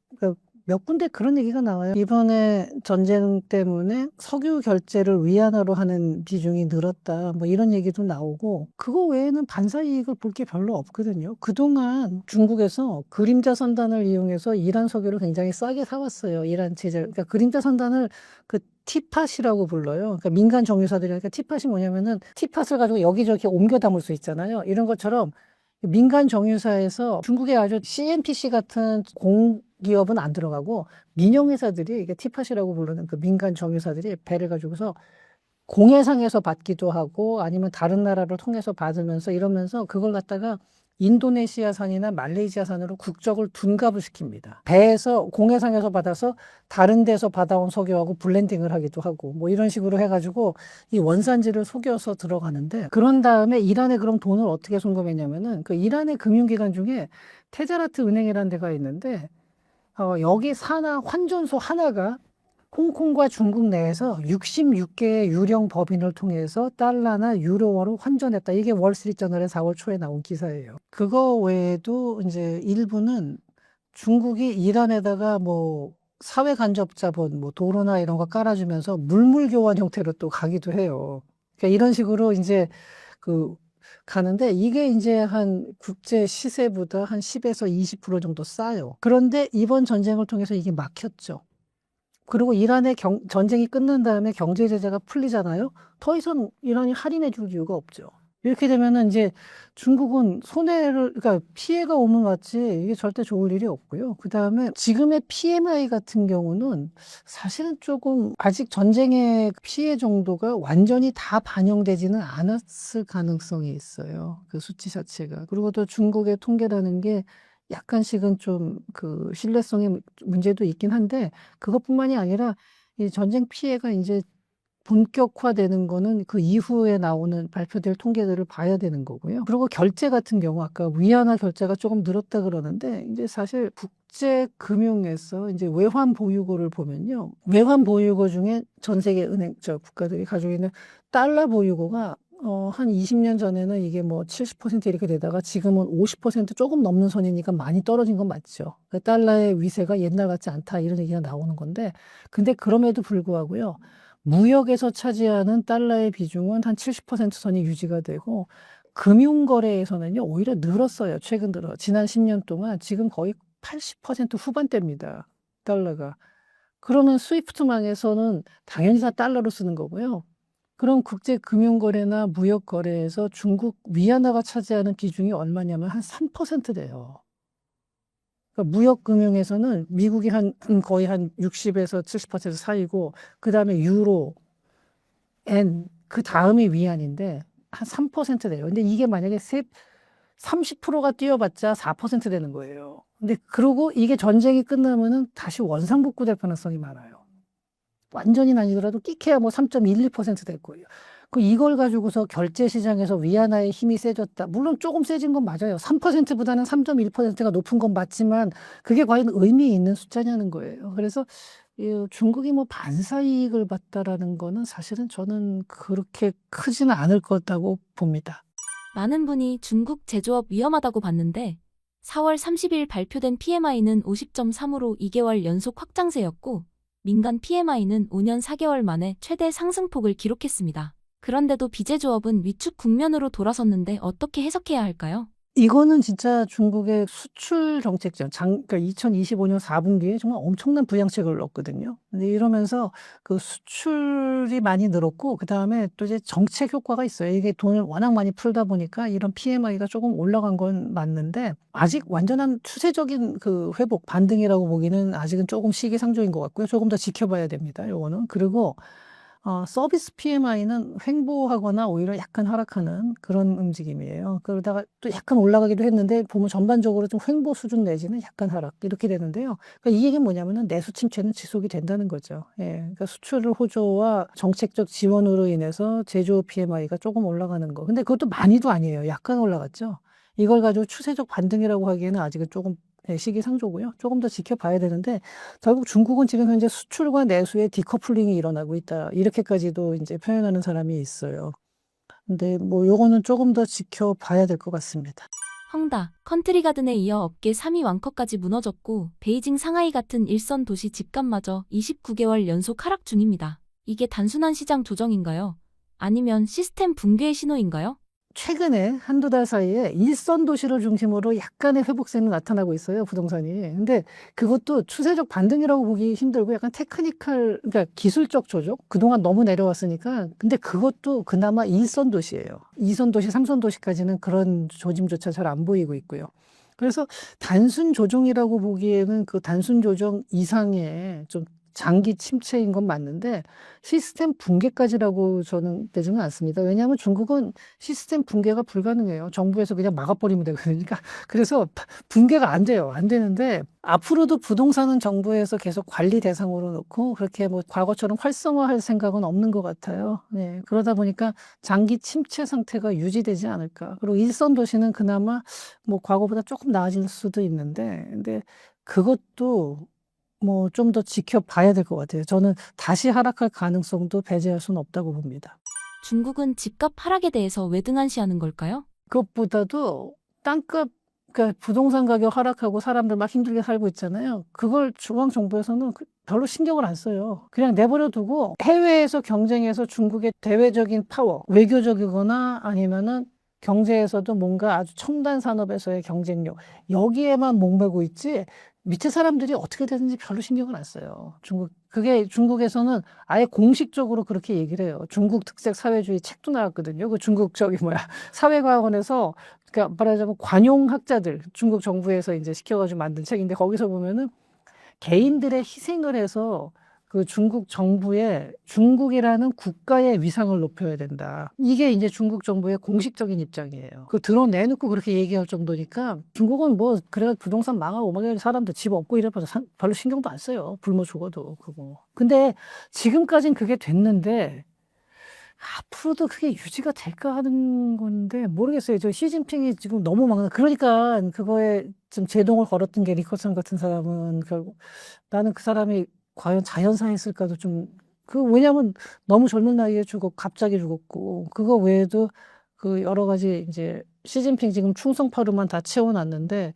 몇 군데 그런 얘기가 나와요. 이번에 전쟁 때문에 석유 결제를 위안화로 하는 비중이 늘었다, 뭐 이런 얘기도 나오고, 그거 외에는 반사이익을 볼 게 별로 없거든요. 그동안 중국에서 그림자 선단을 이용해서 이란 석유를 굉장히 싸게 사왔어요. 이란 제재. 그러니까 그림자 선단을 그 티팟이라고 불러요. 그러니까 민간 정유사들이니까 티팟이 뭐냐면은 티팟을 가지고 여기저기 옮겨 담을 수 있잖아요. 이런 것처럼 민간 정유사에서 중국의 아주 CNPC 같은 공기업은 안 들어가고 민영회사들이 이게 티팟이라고 부르는 그 민간 정유사들이 배를 가지고서 공해상에서 받기도 하고 아니면 다른 나라를 통해서 받으면서 이러면서 그걸 갖다가 인도네시아산이나 말레이시아산으로 국적을 둔갑을 시킵니다. 배에서 공해상에서 받아서 다른 데서 받아온 석유하고 블렌딩을 하기도 하고 뭐 이런 식으로 해가지고 이 원산지를 속여서 들어가는데 그런 다음에 이란에 그럼 돈을 어떻게 송금했냐면은 그 이란의 금융기관 중에 테자라트 은행이라는 데가 있는데 여기 산하 환전소 하나가 홍콩과 중국 내에서 66개의 유령 법인을 통해서 달러나 유로화로 환전했다. 이게 월스트리트저널의 4월 초에 나온 기사예요. 그거 외에도 이제 일부는 중국이 이란에다가 뭐 사회 간접 자본, 뭐 도로나 이런 거 깔아주면서 물물 교환 형태로 또 가기도 해요. 그러니까 이런 식으로 이제 가는데 이게 이제 한 국제 시세보다 한 10에서 20% 정도 싸요. 그런데 이번 전쟁을 통해서 이게 막혔죠. 그리고 이란의 전쟁이 끝난 다음에 경제 제재가 풀리잖아요. 더 이상 이란이 할인해 줄 이유가 없죠. 이렇게 되면은 이제 중국은 그러니까 피해가 오면 맞지 이게 절대 좋을 일이 없고요. 그 다음에 지금의 PMI 같은 경우는 사실은 조금 아직 전쟁의 피해 정도가 완전히 다 반영되지는 않았을 가능성이 있어요. 그 수치 자체가. 그리고 또 중국의 통계라는 게 약간씩은 좀 그 신뢰성의 문제도 있긴 한데 그것뿐만이 아니라 이 전쟁 피해가 이제 본격화되는 거는 그 이후에 나오는 발표될 통계들을 봐야 되는 거고요. 그리고 결제 같은 경우 아까 위안화 결제가 조금 늘었다 그러는데 이제 사실 국제 금융에서 이제 외환 보유고를 보면요. 외환 보유고 중에 전 세계 국가들이 가지고 있는 달러 보유고가 한 20년 전에는 이게 뭐 70% 이렇게 되다가 지금은 50% 조금 넘는 선이니까 많이 떨어진 건 맞죠. 그 달러의 위세가 옛날 같지 않다 이런 얘기가 나오는 건데 근데 그럼에도 불구하고요. 무역에서 차지하는 달러의 비중은 한 70% 선이 유지가 되고 금융거래에서는요. 오히려 늘었어요. 최근 들어. 지난 10년 동안 지금 거의 80% 후반대입니다. 달러가. 그러면 스위프트망에서는 당연히 다 달러로 쓰는 거고요. 그럼 국제 금융거래나 무역거래에서 중국 위안화가 차지하는 비중이 얼마냐면 한 3% 돼요. 그러니까 무역금융에서는 미국이 거의 한 60에서 70% 사이고 그 다음에 유로, 엔, 그 다음이 위안인데 한 3% 돼요. 근데 이게 만약에 30%가 뛰어봤자 4% 되는 거예요. 근데 그러고 이게 전쟁이 끝나면은 다시 원상복구될 가능성이 많아요. 완전히 아니더라도 끼케야 뭐 3.12% 될 거예요. 이걸 가지고서 결제 시장에서 위안화의 힘이 세졌다. 물론 조금 세진 건 맞아요. 3%보다는 3.1%가 높은 건 맞지만 그게 과연 의미 있는 숫자냐는 거예요. 그래서 중국이 뭐 반사이익을 봤다라는 거는 사실은 저는 그렇게 크지는 않을 거다고 봅니다. 많은 분이 중국 제조업 위험하다고 봤는데 4월 30일 발표된 PMI는 50.3으로 2개월 연속 확장세였고 민간 PMI는 5년 4개월 만에 최대 상승폭을 기록했습니다. 그런데도 비제조업은 위축 국면으로 돌아섰는데 어떻게 해석해야 할까요? 이거는 진짜 중국의 수출 정책죠. 그러니까 2025년 4분기에 정말 엄청난 부양책을 넣었거든요. 근데 이러면서 그 수출이 많이 늘었고, 그 다음에 또 이제 정책 효과가 있어요. 이게 돈을 워낙 많이 풀다 보니까 이런 PMI가 조금 올라간 건 맞는데, 아직 완전한 추세적인 그 회복, 반등이라고 보기는 아직은 조금 시기상조인 것 같고요. 조금 더 지켜봐야 됩니다. 요거는. 그리고 서비스 PMI는 횡보하거나 오히려 약간 하락하는 그런 움직임이에요. 그러다가 또 약간 올라가기도 했는데 보면 전반적으로 좀 횡보 수준 내지는 약간 하락 이렇게 되는데요. 그러니까 이 얘기는 뭐냐면은 내수 침체는 지속이 된다는 거죠. 예, 그러니까 수출 호조와 정책적 지원으로 인해서 제조업 PMI가 조금 올라가는 거. 근데 그것도 많이도 아니에요. 약간 올라갔죠. 이걸 가지고 추세적 반등이라고 하기에는 아직은 조금 시기상조고요. 조금 더 지켜봐야 되는데 결국 중국은 지금 현재 수출과 내수의 디커플링이 일어나고 있다. 이렇게까지도 이제 표현하는 사람이 있어요. 근데 뭐 요거는 조금 더 지켜봐야 될 것 같습니다. 헝다, 컨트리가든에 이어 업계 3위 왕커까지 무너졌고 베이징, 상하이 같은 일선 도시 집값마저 29개월 연속 하락 중입니다. 이게 단순한 시장 조정인가요? 아니면 시스템 붕괴의 신호인가요? 최근에 한두 달 사이에 일선 도시를 중심으로 약간의 회복세는 나타나고 있어요, 부동산이. 근데 그것도 추세적 반등이라고 보기 힘들고 약간 테크니컬, 그러니까 기술적 조정? 그동안 너무 내려왔으니까. 근데 그것도 그나마 일선 도시예요. 2선 도시, 3선 도시까지는 그런 조짐조차 잘 안 보이고 있고요. 그래서 단순 조정이라고 보기에는 그 단순 조정 이상의 좀 장기 침체인 건 맞는데 시스템 붕괴까지라고 저는 되지는 않습니다. 왜냐하면 중국은 시스템 붕괴가 불가능해요. 정부에서 그냥 막아버리면 되거든요. 그러니까 그래서 붕괴가 안 돼요. 안 되는데 앞으로도 부동산은 정부에서 계속 관리 대상으로 놓고 그렇게 뭐 과거처럼 활성화할 생각은 없는 것 같아요. 네, 그러다 보니까 장기 침체 상태가 유지되지 않을까. 그리고 일선 도시는 그나마 뭐 과거보다 조금 나아질 수도 있는데 근데 그것도 뭐 좀 더 지켜봐야 될 것 같아요. 저는 다시 하락할 가능성도 배제할 수는 없다고 봅니다. 중국은 집값 하락에 대해서 왜 등한시하는 걸까요? 그것보다도 땅값, 그러니까 부동산 가격 하락하고 사람들 막 힘들게 살고 있잖아요. 그걸 중앙정부에서는 별로 신경을 안 써요. 그냥 내버려 두고 해외에서 경쟁해서 중국의 대외적인 파워, 외교적이거나 아니면은 경제에서도 뭔가 아주 첨단 산업에서의 경쟁력, 여기에만 목매고 있지 밑에 사람들이 어떻게 되는지 별로 신경을 안 써요. 그게 중국에서는 아예 공식적으로 그렇게 얘기를 해요. 중국 특색 사회주의 책도 나왔거든요. 그 중국 사회과학원에서 그러니까 말하자면 관용학자들 중국 정부에서 이제 시켜가지고 만든 책인데 거기서 보면은 개인들의 희생을 해서 그 중국 정부의 중국이라는 국가의 위상을 높여야 된다. 이게 이제 중국 정부의 공식적인 입장이에요. 그 드러내놓고 그렇게 얘기할 정도니까 중국은 뭐 그래가 부동산 망하고 막 사람들 집 없고 이래봐서 별로 신경도 안 써요. 굶어 죽어도 그거. 근데 지금까진 그게 됐는데 앞으로도 그게 유지가 될까 하는 건데 모르겠어요. 저 시진핑이 지금 너무 그러니까 그거에 좀 제동을 걸었던 게 리커son 같은 사람은 결국 나는 그 사람이 과연 자연사했을까도 왜냐면 너무 젊은 나이에 갑자기 죽었고, 그거 외에도 그 여러 가지 이제 시진핑 지금 충성파로만 다 채워놨는데,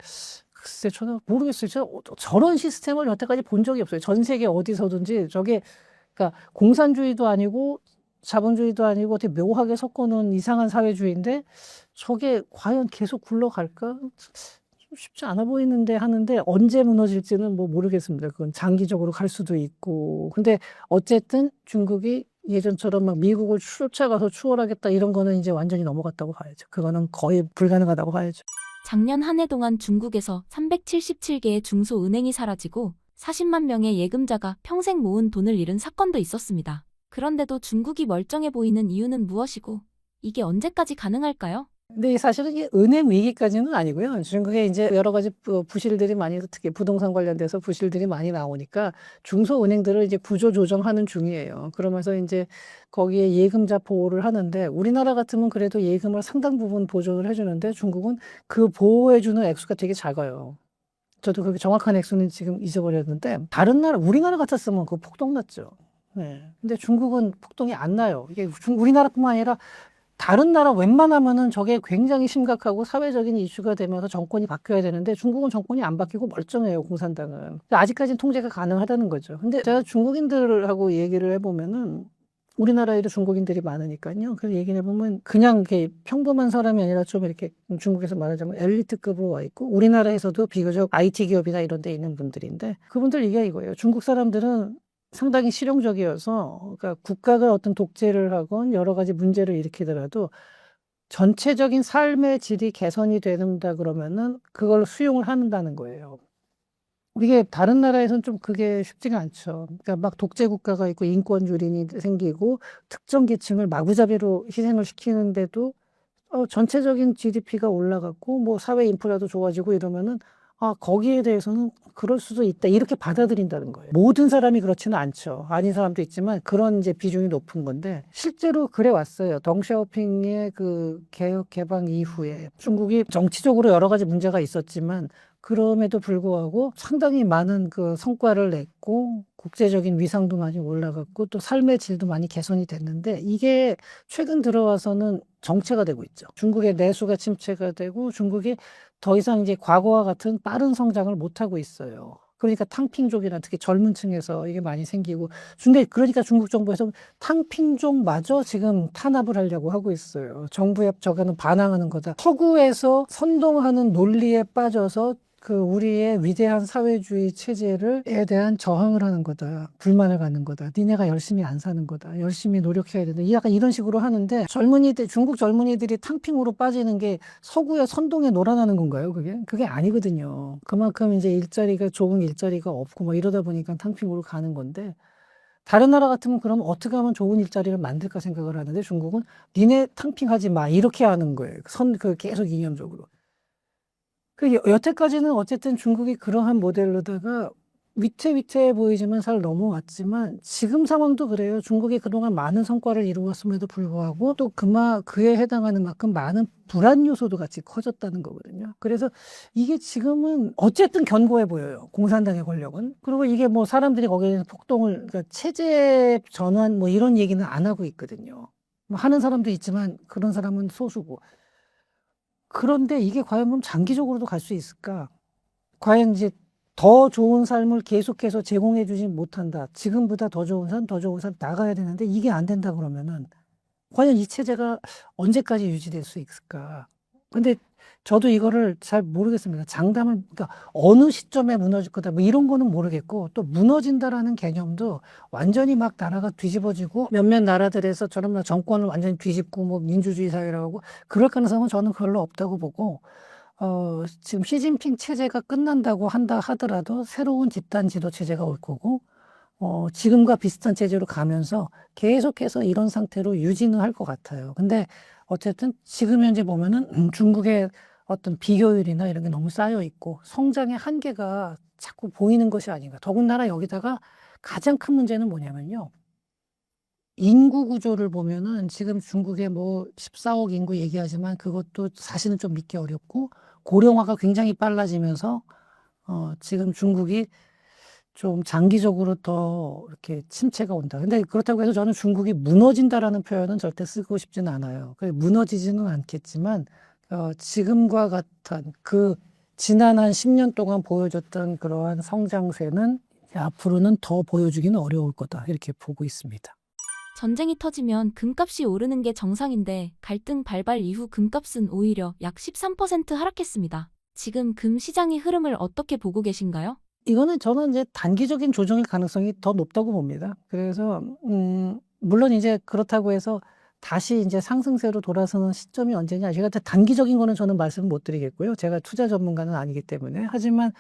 글쎄, 저는 모르겠어요. 저런 시스템을 여태까지 본 적이 없어요. 전 세계 어디서든지 그러니까 공산주의도 아니고 자본주의도 아니고 어떻게 묘하게 섞어놓은 이상한 사회주의인데, 저게 과연 계속 굴러갈까? 쉽지 않아 보이는데 하는데 언제 무너질지는 뭐 모르겠습니다. 그건 장기적으로 갈 수도 있고. 근데 어쨌든 중국이 예전처럼 막 미국을 쫓아가서 추월하겠다 이런 거는 이제 완전히 넘어갔다고 봐야죠. 그거는 거의 불가능하다고 봐야죠. 작년 한 해 동안 중국에서 377개의 중소은행이 사라지고 40만 명의 예금자가 평생 모은 돈을 잃은 사건도 있었습니다. 그런데도 중국이 멀쩡해 보이는 이유는 무엇이고 이게 언제까지 가능할까요? 근데 사실은 이게 은행 위기까지는 아니고요. 중국에 이제 여러 가지 부실들이 많이, 특히 부동산 관련돼서 부실들이 많이 나오니까 중소은행들을 이제 구조 조정하는 중이에요. 그러면서 이제 거기에 예금자 보호를 하는데 우리나라 같으면 그래도 예금을 상당 부분 보존을 해주는데 중국은 그 보호해주는 액수가 되게 작아요. 저도 그게 정확한 액수는 지금 잊어버렸는데 우리나라 같았으면 그 폭동 났죠. 네. 근데 중국은 폭동이 안 나요. 이게 우리나라뿐만 아니라 다른 나라 웬만하면은 저게 굉장히 심각하고 사회적인 이슈가 되면서 정권이 바뀌어야 되는데 중국은 정권이 안 바뀌고 멀쩡해요, 공산당은. 아직까지는 통제가 가능하다는 거죠. 근데 제가 중국인들하고 얘기를 해보면은 우리나라에도 중국인들이 많으니까요. 그래서 얘기를 해보면 그냥 이렇게 평범한 사람이 아니라 좀 이렇게 중국에서 말하자면 엘리트급으로 와 있고 우리나라에서도 비교적 IT 기업이나 이런 데 있는 분들인데 그분들 얘기가 이거예요. 중국 사람들은 상당히 실용적이어서 그러니까 국가가 어떤 독재를 하건 여러 가지 문제를 일으키더라도 전체적인 삶의 질이 개선이 된다 그러면은 그걸 수용을 한다는 거예요. 이게 다른 나라에서는 좀 그게 쉽지가 않죠. 그러니까 막 독재 국가가 있고 인권 유린이 생기고 특정 계층을 마구잡이로 희생을 시키는데도 전체적인 GDP가 올라갔고 뭐 사회 인프라도 좋아지고 이러면은 거기에 대해서는 그럴 수도 있다. 이렇게 받아들인다는 거예요. 모든 사람이 그렇지는 않죠. 아닌 사람도 있지만 그런 이제 비중이 높은 건데 실제로 그래 왔어요. 덩샤오핑의 그 개혁 개방 이후에 중국이 정치적으로 여러 가지 문제가 있었지만 그럼에도 불구하고 상당히 많은 그 성과를 냈고 국제적인 위상도 많이 올라갔고 또 삶의 질도 많이 개선이 됐는데 이게 최근 들어와서는 정체가 되고 있죠. 중국의 내수가 침체가 되고 중국이 더 이상 이제 과거와 같은 빠른 성장을 못하고 있어요. 그러니까 탕핑족이나 특히 젊은 층에서 이게 많이 생기고. 근데 그러니까 중국 정부에서 탕핑족마저 지금 탄압을 하려고 하고 있어요. 정부의 저거는 반항하는 거다. 서구에서 선동하는 논리에 빠져서 그 우리의 위대한 사회주의 체제를에 대한 저항을 하는 거다. 불만을 갖는 거다. 니네가 열심히 안 사는 거다. 열심히 노력해야 된다. 약간 이런 식으로 하는데 중국 젊은이들이 탕핑으로 빠지는 게 서구의 선동에 놀아나는 건가요? 그게 아니거든요. 그만큼 이제 좋은 일자리가 없고 뭐 이러다 보니까 탕핑으로 가는 건데, 다른 나라 같으면 그럼 어떻게 하면 좋은 일자리를 만들까 생각을 하는데 중국은 니네 탕핑하지 마 이렇게 하는 거예요. 계속 이념적으로. 여태까지는 어쨌든 중국이 그러한 모델로다가 위태위태해 보이지만 잘 넘어왔지만 지금 상황도 그래요. 중국이 그동안 많은 성과를 이루었음에도 불구하고 또 그에 해당하는 만큼 많은 불안 요소도 같이 커졌다는 거거든요. 그래서 이게 지금은 어쨌든 견고해 보여요. 공산당의 권력은. 그리고 이게 뭐 사람들이 거기에 그러니까 체제 전환 뭐 이런 얘기는 안 하고 있거든요. 뭐 하는 사람도 있지만 그런 사람은 소수고. 그런데 이게 과연 그럼 장기적으로도 갈 수 있을까? 과연 이제 더 좋은 삶을 계속해서 제공해 주지 못한다. 지금보다 더 좋은 삶 나가야 되는데 이게 안 된다 그러면은 과연 이 체제가 언제까지 유지될 수 있을까? 근데 저도 이거를 잘 모르겠습니다. 그러니까 어느 시점에 무너질 거다. 뭐 이런 거는 모르겠고, 또 무너진다라는 개념도 완전히 막 나라가 뒤집어지고 몇몇 나라들에서 저런 정권을 완전히 뒤집고 뭐 민주주의 사회라고 하고 그럴 가능성은 저는 별로 없다고 보고, 지금 시진핑 체제가 끝난다고 하더라도 새로운 집단 지도 체제가 올 거고, 지금과 비슷한 체제로 가면서 계속해서 이런 상태로 유지는 할 것 같아요. 근데 어쨌든 지금 현재 보면은 중국의 어떤 비교율이나 이런 게 너무 쌓여 있고 성장의 한계가 자꾸 보이는 것이 아닌가. 더군다나 여기다가 가장 큰 문제는 뭐냐면요. 인구 구조를 보면은 지금 중국에 뭐 14억 인구 얘기하지만 그것도 사실은 좀 믿기 어렵고, 고령화가 굉장히 빨라지면서 지금 중국이 좀 장기적으로 더 이렇게 침체가 온다. 근데 그렇다고 해서 저는 중국이 무너진다라는 표현은 절대 쓰고 싶지는 않아요. 무너지지는 않겠지만, 지금과 같은 지난 한 10년 동안 보여줬던 그러한 성장세는 앞으로는 더 보여주기는 어려울 거다. 이렇게 보고 있습니다. 전쟁이 터지면 금값이 오르는 게 정상인데 갈등 발발 이후 금값은 오히려 약 13% 하락했습니다. 지금 금 시장의 흐름을 어떻게 보고 계신가요? 이거는 저는 이제 단기적인 조정일 가능성이 더 높다고 봅니다. 그래서 물론 이제 그렇다고 해서 다시 이제 상승세로 돌아서는 시점이 언제냐. 제가 단기적인 거는 저는 말씀 못 드리겠고요. 제가 투자 전문가는 아니기 때문에. 하지만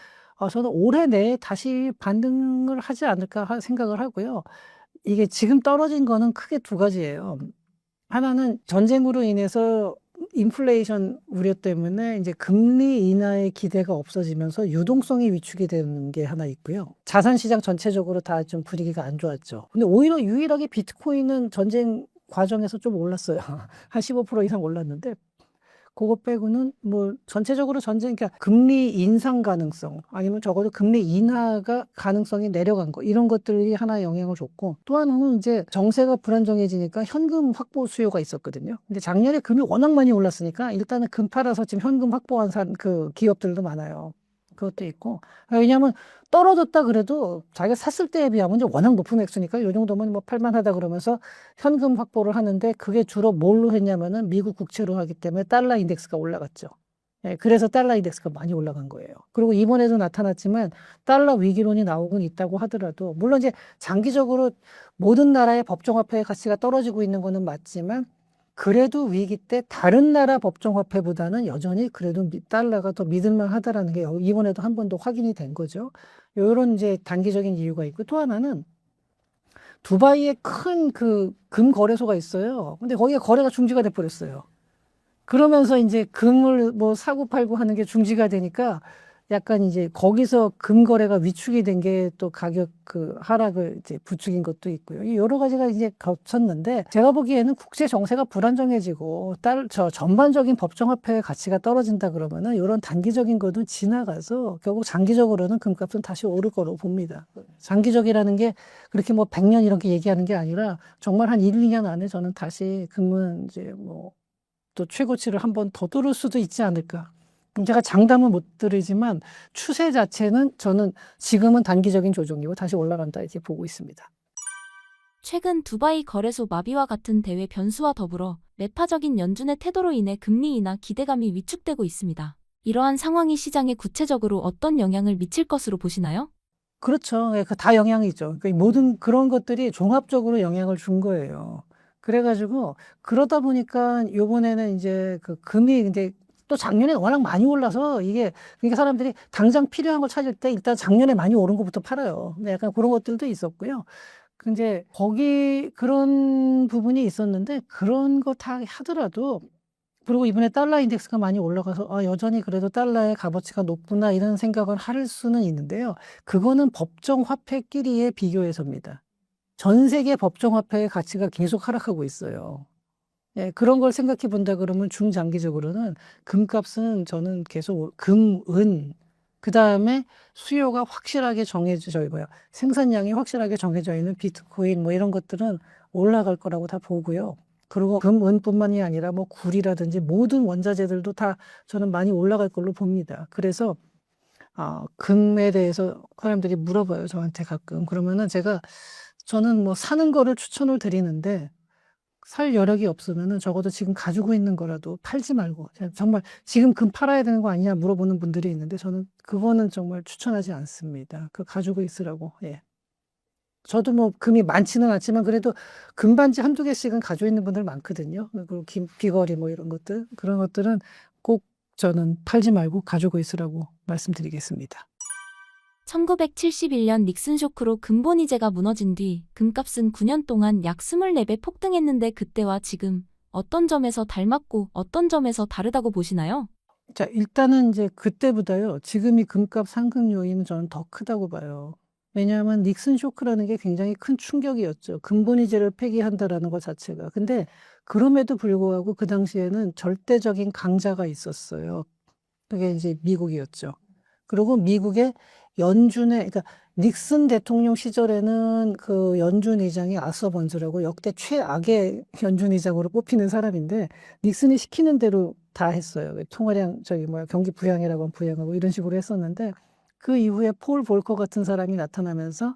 저는 올해 내에 다시 반등을 하지 않을까 생각을 하고요. 이게 지금 떨어진 거는 크게 두 가지예요. 하나는 전쟁으로 인해서 인플레이션 우려 때문에 이제 금리 인하의 기대가 없어지면서 유동성이 위축이 되는 게 하나 있고요. 자산 시장 전체적으로 다 좀 분위기가 안 좋았죠. 근데 오히려 유일하게 비트코인은 전쟁 과정에서 좀 올랐어요. 한 15% 이상 올랐는데, 그거 빼고는 뭐 전체적으로 그러니까 금리 인상 가능성 아니면 적어도 금리 인하가 가능성이 내려간 거, 이런 것들이 하나 영향을 줬고, 또 하나는 이제 정세가 불안정해지니까 현금 확보 수요가 있었거든요. 근데 작년에 금이 워낙 많이 올랐으니까 일단은 금 팔아서 지금 현금 확보한 그 기업들도 많아요. 그것도 있고. 왜냐하면 떨어졌다 그래도 자기가 샀을 때에 비하면 이제 워낙 높은 액수니까 이 정도면 뭐 팔만하다 그러면서 현금 확보를 하는데, 그게 주로 뭘로 했냐면은 미국 국채로 하기 때문에 달러 인덱스가 올라갔죠. 예, 그래서 달러 인덱스가 많이 올라간 거예요. 그리고 이번에도 나타났지만 달러 위기론이 나오곤 있다고 하더라도, 물론 이제 장기적으로 모든 나라의 법정화폐의 가치가 떨어지고 있는 거는 맞지만, 그래도 위기 때 다른 나라 법정화폐보다는 여전히 그래도 달러가 더 믿을만 하다라는 게 이번에도 한 번 더 확인이 된 거죠. 이런 이제 단기적인 이유가 있고, 또 하나는 두바이에 큰 금 거래소가 있어요. 근데 거기가 거래가 중지가 돼 버렸어요. 그러면서 이제 금을 뭐 사고 팔고 하는 게 중지가 되니까 약간 이제 거기서 금 거래가 위축이 된 게 또 가격 하락을 이제 부추긴 것도 있고요. 여러 가지가 이제 겹쳤는데, 제가 보기에는 국제 정세가 불안정해지고 전반적인 법정화폐의 가치가 떨어진다 그러면은 이런 단기적인 것도 지나가서 결국 장기적으로는 금값은 다시 오를 거로 봅니다. 장기적이라는 게 그렇게 뭐 100년 이렇게 얘기하는 게 아니라 정말 한 1, 2년 안에 저는 다시 금은 이제 뭐 또 최고치를 한 번 더 뚫을 수도 있지 않을까. 제가 장담은 못 드리지만 추세 자체는 저는 지금은 단기적인 조정이고 다시 올라간다 이제 보고 있습니다. 최근 두바이 거래소 마비와 같은 대외 변수와 더불어 매파적인 연준의 태도로 인해 금리 인하 기대감이 위축되고 있습니다. 이러한 상황이 시장에 구체적으로 어떤 영향을 미칠 것으로 보시나요? 그렇죠. 예, 그 다 영향이죠. 그 모든 그런 것들이 종합적으로 영향을 준 거예요. 그래가지고 그러다 보니까 요번에는 이제 그 금이 이제 또 작년에 워낙 많이 올라서 이게 그러니까 사람들이 당장 필요한 걸 찾을 때 일단 작년에 많이 오른 것부터 팔아요. 네, 약간 그런 것들도 있었고요. 근데 거기 그런 부분이 있었는데 그런 거 다 하더라도 그리고 이번에 달러 인덱스가 많이 올라가서 여전히 그래도 달러의 값어치가 높구나 이런 생각을 할 수는 있는데요. 그거는 법정 화폐끼리의 비교에서입니다. 전 세계 법정 화폐의 가치가 계속 하락하고 있어요. 예, 그런 걸 생각해 본다 그러면 중장기적으로는 금값은 저는 계속 금, 은, 그 다음에 수요가 확실하게 생산량이 확실하게 정해져 있는 비트코인 뭐 이런 것들은 올라갈 거라고 다 보고요. 그리고 금, 은뿐만이 아니라 뭐 구리라든지 모든 원자재들도 다 저는 많이 올라갈 걸로 봅니다. 그래서 금에 대해서 사람들이 물어봐요, 저한테 가끔. 그러면은 저는 뭐 사는 거를 추천을 드리는데 살 여력이 없으면은 적어도 지금 가지고 있는 거라도 팔지 말고 정말 지금 금 팔아야 되는 거 아니냐 물어보는 분들이 있는데 저는 그거는 정말 추천하지 않습니다. 그 가지고 있으라고. 예. 저도 뭐 금이 많지는 않지만 그래도 금반지 한두 개씩은 가지고 있는 분들 많거든요. 그리고 귀걸이 뭐 이런 것들 그런 것들은 꼭 저는 팔지 말고 가지고 있으라고 말씀드리겠습니다. 1971년 닉슨 쇼크로 금본위제가 무너진 뒤 금값은 9년 동안 약 24배 폭등했는데 그때와 지금 어떤 점에서 닮았고 어떤 점에서 다르다고 보시나요? 자, 일단은 이제 그때보다요. 지금이 금값 상승 요인은 저는 더 크다고 봐요. 왜냐하면 닉슨 쇼크라는 게 굉장히 큰 충격이었죠. 금본위제를 폐기한다라는 것 자체가. 근데 그럼에도 불구하고 그 당시에는 절대적인 강자가 있었어요. 그게 이제 미국이었죠. 그리고 미국의 그러니까 닉슨 대통령 시절에는 그 연준 의장이 아서 번즈라고 역대 최악의 연준 의장으로 뽑히는 사람인데 닉슨이 시키는 대로 다 했어요. 통화량 경기 부양이라고 하면 부양하고 이런 식으로 했었는데 그 이후에 폴 볼커 같은 사람이 나타나면서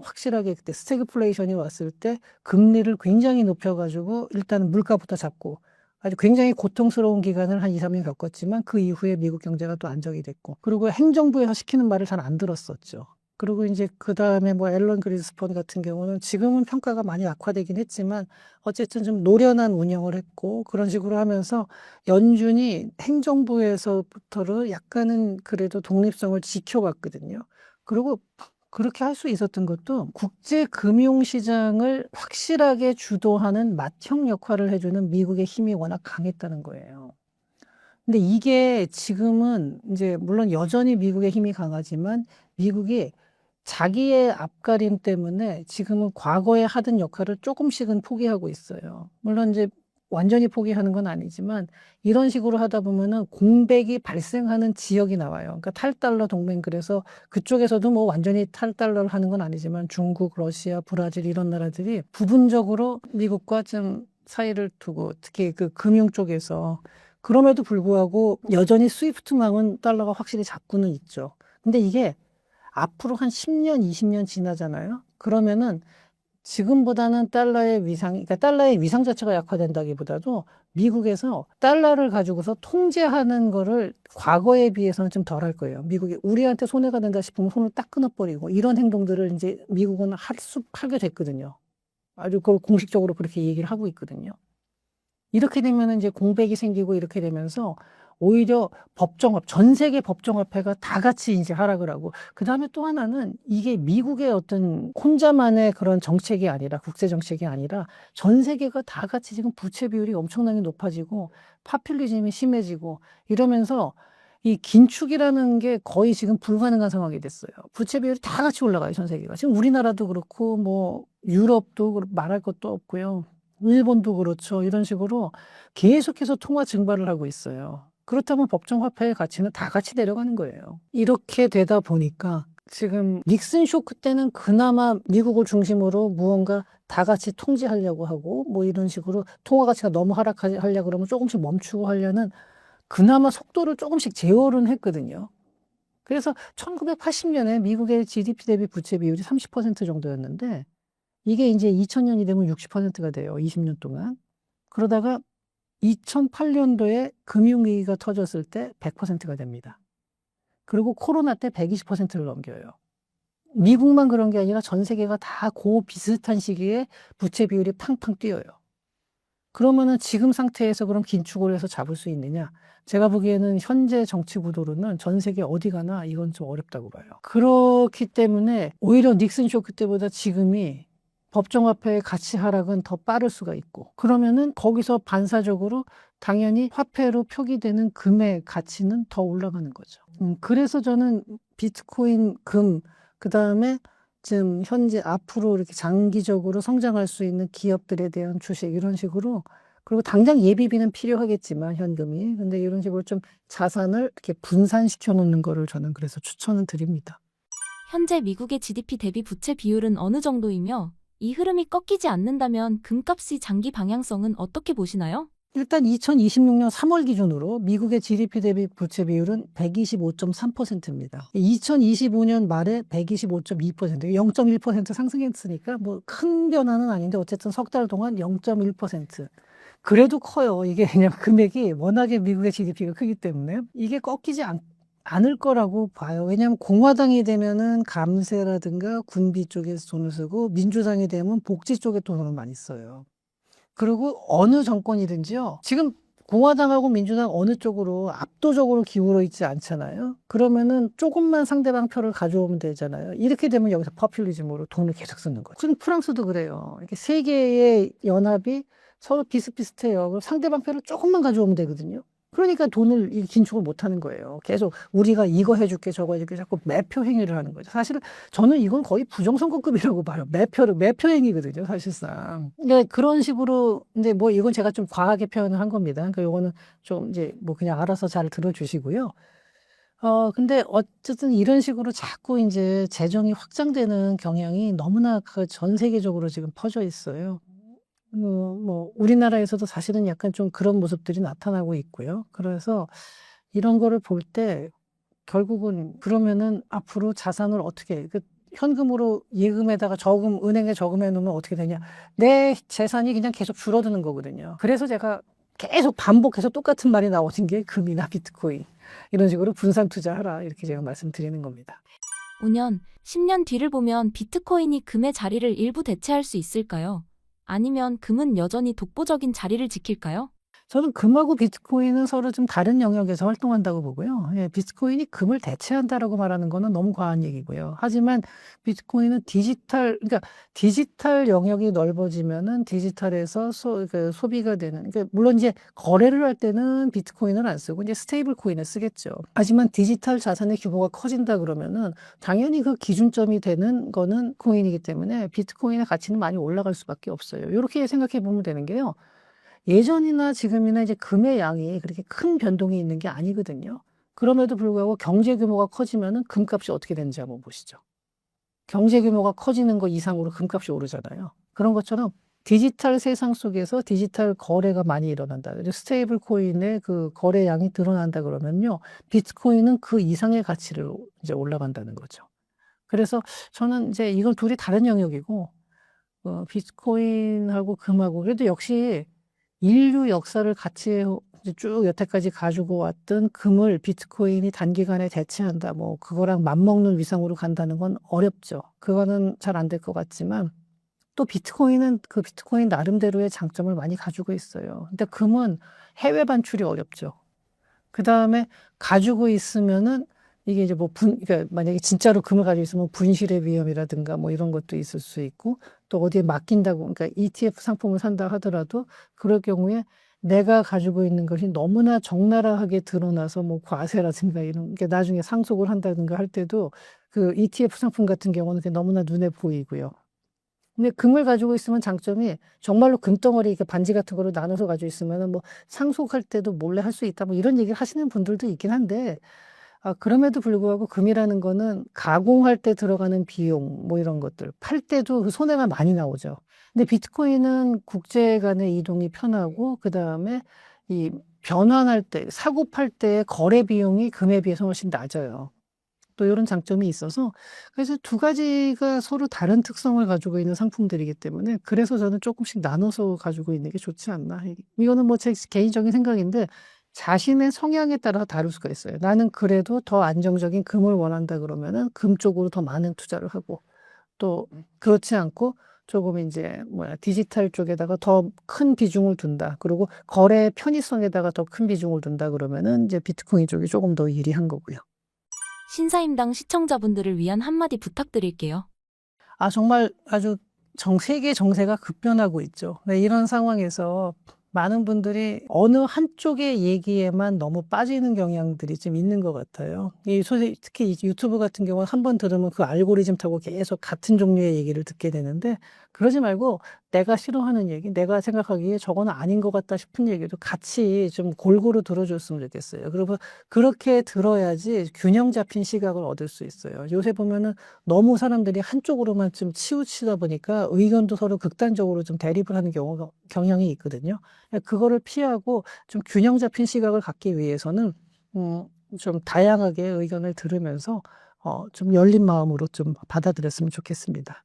확실하게 그때 스태그플레이션이 왔을 때 금리를 굉장히 높여가지고 일단 물가부터 잡고 아주 굉장히 고통스러운 기간을 한 2, 3년 겪었지만 그 이후에 미국 경제가 또 안정이 됐고 그리고 행정부에서 시키는 말을 잘 안 들었었죠. 그리고 이제 그 다음에 뭐 앨런 그린스펀 같은 경우는 지금은 평가가 많이 악화되긴 했지만 어쨌든 좀 노련한 운영을 했고 그런 식으로 하면서 연준이 행정부에서부터를 약간은 그래도 독립성을 지켜봤거든요. 그리고 그렇게 할 수 있었던 것도 국제 금융시장을 확실하게 주도하는 맏형 역할을 해주는 미국의 힘이 워낙 강했다는 거예요. 근데 이게 지금은 이제 물론 여전히 미국의 힘이 강하지만 미국이 자기의 앞가림 때문에 지금은 과거에 하던 역할을 조금씩은 포기하고 있어요. 물론 이제 완전히 포기하는 건 아니지만 이런 식으로 하다 보면은 공백이 발생하는 지역이 나와요. 그러니까 탈달러 동맹 그래서 그쪽에서도 뭐 완전히 탈달러를 하는 건 아니지만 중국, 러시아, 브라질 이런 나라들이 부분적으로 미국과 좀 사이를 두고 특히 그 금융 쪽에서 그럼에도 불구하고 여전히 스위프트망은 달러가 확실히 잡고는 있죠. 근데 이게 앞으로 한 10년, 20년 지나잖아요. 그러면은 지금보다는 그러니까 달러의 위상 자체가 약화된다기보다도 미국에서 달러를 가지고서 통제하는 거를 과거에 비해서는 좀 덜 할 거예요. 미국이 우리한테 손해가 된다 싶으면 손을 딱 끊어버리고 이런 행동들을 이제 미국은 하게 됐거든요. 아주 그걸 공식적으로 그렇게 얘기를 하고 있거든요. 이렇게 되면 이제 공백이 생기고 이렇게 되면서 오히려 전 세계 법정화폐가 다 같이 이제 하락을 하고, 그 다음에 또 하나는 이게 미국의 어떤 혼자만의 그런 정책이 아니라, 국제 정책이 아니라 전 세계가 다 같이 지금 부채 비율이 엄청나게 높아지고, 파퓰리즘이 심해지고 이러면서 이 긴축이라는 게 거의 지금 불가능한 상황이 됐어요. 부채 비율이 다 같이 올라가요, 전 세계가. 지금 우리나라도 그렇고, 뭐, 유럽도 말할 것도 없고요. 일본도 그렇죠. 이런 식으로 계속해서 통화 증발을 하고 있어요. 그렇다면 법정 화폐의 가치는 다 같이 내려가는 거예요. 이렇게 되다 보니까 지금 닉슨 쇼크 때는 그나마 미국을 중심으로 무언가 다 같이 통제하려고 하고 뭐 이런 식으로 통화 가치가 너무 하락하려고 그러면 조금씩 멈추고 하려는 그나마 속도를 조금씩 제어는 했거든요. 그래서 1980년에 미국의 GDP 대비 부채 비율이 30% 정도였는데 이게 이제 2000년이 되면 60%가 돼요. 20년 동안. 그러다가 2008년도에 금융위기가 터졌을 때 100%가 됩니다. 그리고 코로나 때 120%를 넘겨요. 미국만 그런 게 아니라 전 세계가 다 그 비슷한 시기에 부채 비율이 팡팡 뛰어요. 그러면은 지금 상태에서 그럼 긴축을 해서 잡을 수 있느냐? 제가 보기에는 현재 정치 구도로는 전 세계 어디 가나 이건 좀 어렵다고 봐요. 그렇기 때문에 오히려 닉슨 쇼크 때보다 지금이 법정화폐의 가치 하락은 더 빠를 수가 있고, 그러면은 거기서 반사적으로 당연히 화폐로 표기되는 금의 가치는 더 올라가는 거죠. 그래서 저는 비트코인, 금, 그 다음에 지금 현재 앞으로 이렇게 장기적으로 성장할 수 있는 기업들에 대한 주식 이런 식으로, 그리고 당장 예비비는 필요하겠지만 현금이, 근데 이런 식으로 좀 자산을 이렇게 분산시켜 놓는 거를 저는 그래서 추천을 드립니다. 현재 미국의 GDP 대비 부채 비율은 어느 정도이며 이 흐름이 꺾이지 않는다면 금값의 장기 방향성은 어떻게 보시나요? 일단 2026년 3월 기준으로 미국의 GDP 대비 부채 비율은 125.3%입니다. 2025년 말에 125.2%, 0.1% 상승했으니까 뭐 큰 변화는 아닌데 어쨌든 석 달 동안 0.1%. 그래도 커요. 이게 그냥 금액이 워낙에 미국의 GDP가 크기 때문에 이게 꺾이지 않을 거라고 봐요. 왜냐하면 공화당이 되면은 감세라든가 군비 쪽에서 돈을 쓰고 민주당이 되면 복지 쪽에 돈을 많이 써요. 그리고 어느 정권이든지요. 지금 공화당하고 민주당 어느 쪽으로 압도적으로 기울어 있지 않잖아요. 그러면은 조금만 상대방 표를 가져오면 되잖아요. 이렇게 되면 여기서 포퓰리즘으로 돈을 계속 쓰는 거죠. 지금 프랑스도 그래요. 이렇게 세 개의 연합이 서로 비슷비슷해요. 그럼 상대방 표를 조금만 가져오면 되거든요. 그러니까 돈을 긴축을 못 하는 거예요. 계속 우리가 이거 해줄게 저거 해줄게 자꾸 매표 행위를 하는 거죠. 사실은 저는 이건 거의 부정선거급이라고 봐요. 매표 행위거든요, 사실상. 그러니까 그런 식으로, 근데 뭐 이건 제가 좀 과하게 표현을 한 겁니다. 그러니까 이거는 좀 이제 뭐 그냥 알아서 잘 들어주시고요. 근데 어쨌든 이런 식으로 자꾸 이제 재정이 확장되는 경향이 너무나 그 전 세계적으로 지금 퍼져 있어요. 뭐 우리나라에서도 사실은 약간 좀 그런 모습들이 나타나고 있고요. 그래서 이런 거를 볼 때 결국은 그러면은 앞으로 자산을 어떻게 현금으로 예금에다가 은행에 저금해 놓으면 어떻게 되냐? 내 재산이 그냥 계속 줄어드는 거거든요. 그래서 제가 계속 반복해서 똑같은 말이 나오는 게 금이나 비트코인 이런 식으로 분산 투자하라 이렇게 제가 말씀드리는 겁니다. 5년, 10년 뒤를 보면 비트코인이 금의 자리를 일부 대체할 수 있을까요? 아니면 금은 여전히 독보적인 자리를 지킬까요? 저는 금하고 비트코인은 서로 좀 다른 영역에서 활동한다고 보고요. 예, 비트코인이 금을 대체한다라고 말하는 거는 너무 과한 얘기고요. 하지만 비트코인은 그러니까 디지털 영역이 넓어지면은 디지털에서 소비가 되는, 그러니까 물론 이제 거래를 할 때는 비트코인을 안 쓰고 이제 스테이블 코인을 쓰겠죠. 하지만 디지털 자산의 규모가 커진다 그러면은 당연히 그 기준점이 되는 거는 코인이기 때문에 비트코인의 가치는 많이 올라갈 수밖에 없어요. 이렇게 생각해 보면 되는 게요. 예전이나 지금이나 이제 금의 양이 그렇게 큰 변동이 있는 게 아니거든요. 그럼에도 불구하고 경제 규모가 커지면은 금값이 어떻게 되는지 한번 보시죠. 경제 규모가 커지는 거 이상으로 금값이 오르잖아요. 그런 것처럼 디지털 세상 속에서 디지털 거래가 많이 일어난다. 스테이블 코인의 그 거래량이 늘어난다 그러면요. 비트코인은 그 이상의 가치를 이제 올라간다는 거죠. 그래서 저는 이제 이건 둘이 다른 영역이고, 비트코인하고 금하고 그래도 역시 인류 역사를 같이 이제 쭉 여태까지 가지고 왔던 금을 비트코인이 단기간에 대체한다. 뭐 그거랑 맞먹는 위상으로 간다는 건 어렵죠. 그거는 잘 안 될 것 같지만 또 비트코인은 그 비트코인 나름대로의 장점을 많이 가지고 있어요. 근데 금은 해외 반출이 어렵죠. 그다음에 가지고 있으면은 이게 이제 그러니까 만약에 진짜로 금을 가지고 있으면 분실의 위험이라든가 뭐 이런 것도 있을 수 있고, 또 어디에 맡긴다고, 그러니까 ETF 상품을 산다 하더라도 그럴 경우에 내가 가지고 있는 것이 너무나 적나라하게 드러나서 뭐 과세라든가 이런 게 나중에 상속을 한다든가 할 때도 그 ETF 상품 같은 경우는 너무나 눈에 보이고요. 근데 금을 가지고 있으면 장점이 정말로 금덩어리 이렇게 반지 같은 거로 나눠서 가지고 있으면은 뭐 상속할 때도 몰래 할 수 있다 뭐 이런 얘기를 하시는 분들도 있긴 한데, 그럼에도 불구하고 금이라는 거는 가공할 때 들어가는 비용, 뭐 이런 것들, 팔 때도 그 손해가 많이 나오죠. 근데 비트코인은 국제 간의 이동이 편하고, 그 다음에 이 변환할 때, 사고 팔 때의 거래 비용이 금에 비해서 훨씬 낮아요. 또 이런 장점이 있어서 그래서 두 가지가 서로 다른 특성을 가지고 있는 상품들이기 때문에 그래서 저는 조금씩 나눠서 가지고 있는 게 좋지 않나. 이거는 뭐 제 개인적인 생각인데 자신의 성향에 따라 다를 수가 있어요. 나는 그래도 더 안정적인 금을 원한다 그러면은 금 쪽으로 더 많은 투자를 하고 또 그렇지 않고 조금 이제 디지털 쪽에다가 더 큰 비중을 둔다. 그리고 거래 편의성에다가 더 큰 비중을 둔다 그러면은 이제 비트코인 쪽이 조금 더 유리한 거고요. 신사임당 시청자분들을 위한 한마디 부탁드릴게요. 정말 아주 세계 정세가 급변하고 있죠. 네, 이런 상황에서 많은 분들이 어느 한쪽의 얘기에만 너무 빠지는 경향들이 좀 있는 것 같아요. 특히 이 유튜브 같은 경우는 한 번 들으면 그 알고리즘 타고 계속 같은 종류의 얘기를 듣게 되는데 그러지 말고 내가 싫어하는 얘기, 내가 생각하기에 저거는 아닌 것 같다 싶은 얘기도 같이 좀 골고루 들어줬으면 좋겠어요. 그리고 그렇게 들어야지 균형 잡힌 시각을 얻을 수 있어요. 요새 보면은 너무 사람들이 한쪽으로만 좀 치우치다 보니까 의견도 서로 극단적으로 좀 대립을 하는 경향이 있거든요. 그거를 피하고 좀 균형 잡힌 시각을 갖기 위해서는 좀 다양하게 의견을 들으면서 좀 열린 마음으로 좀 받아들였으면 좋겠습니다.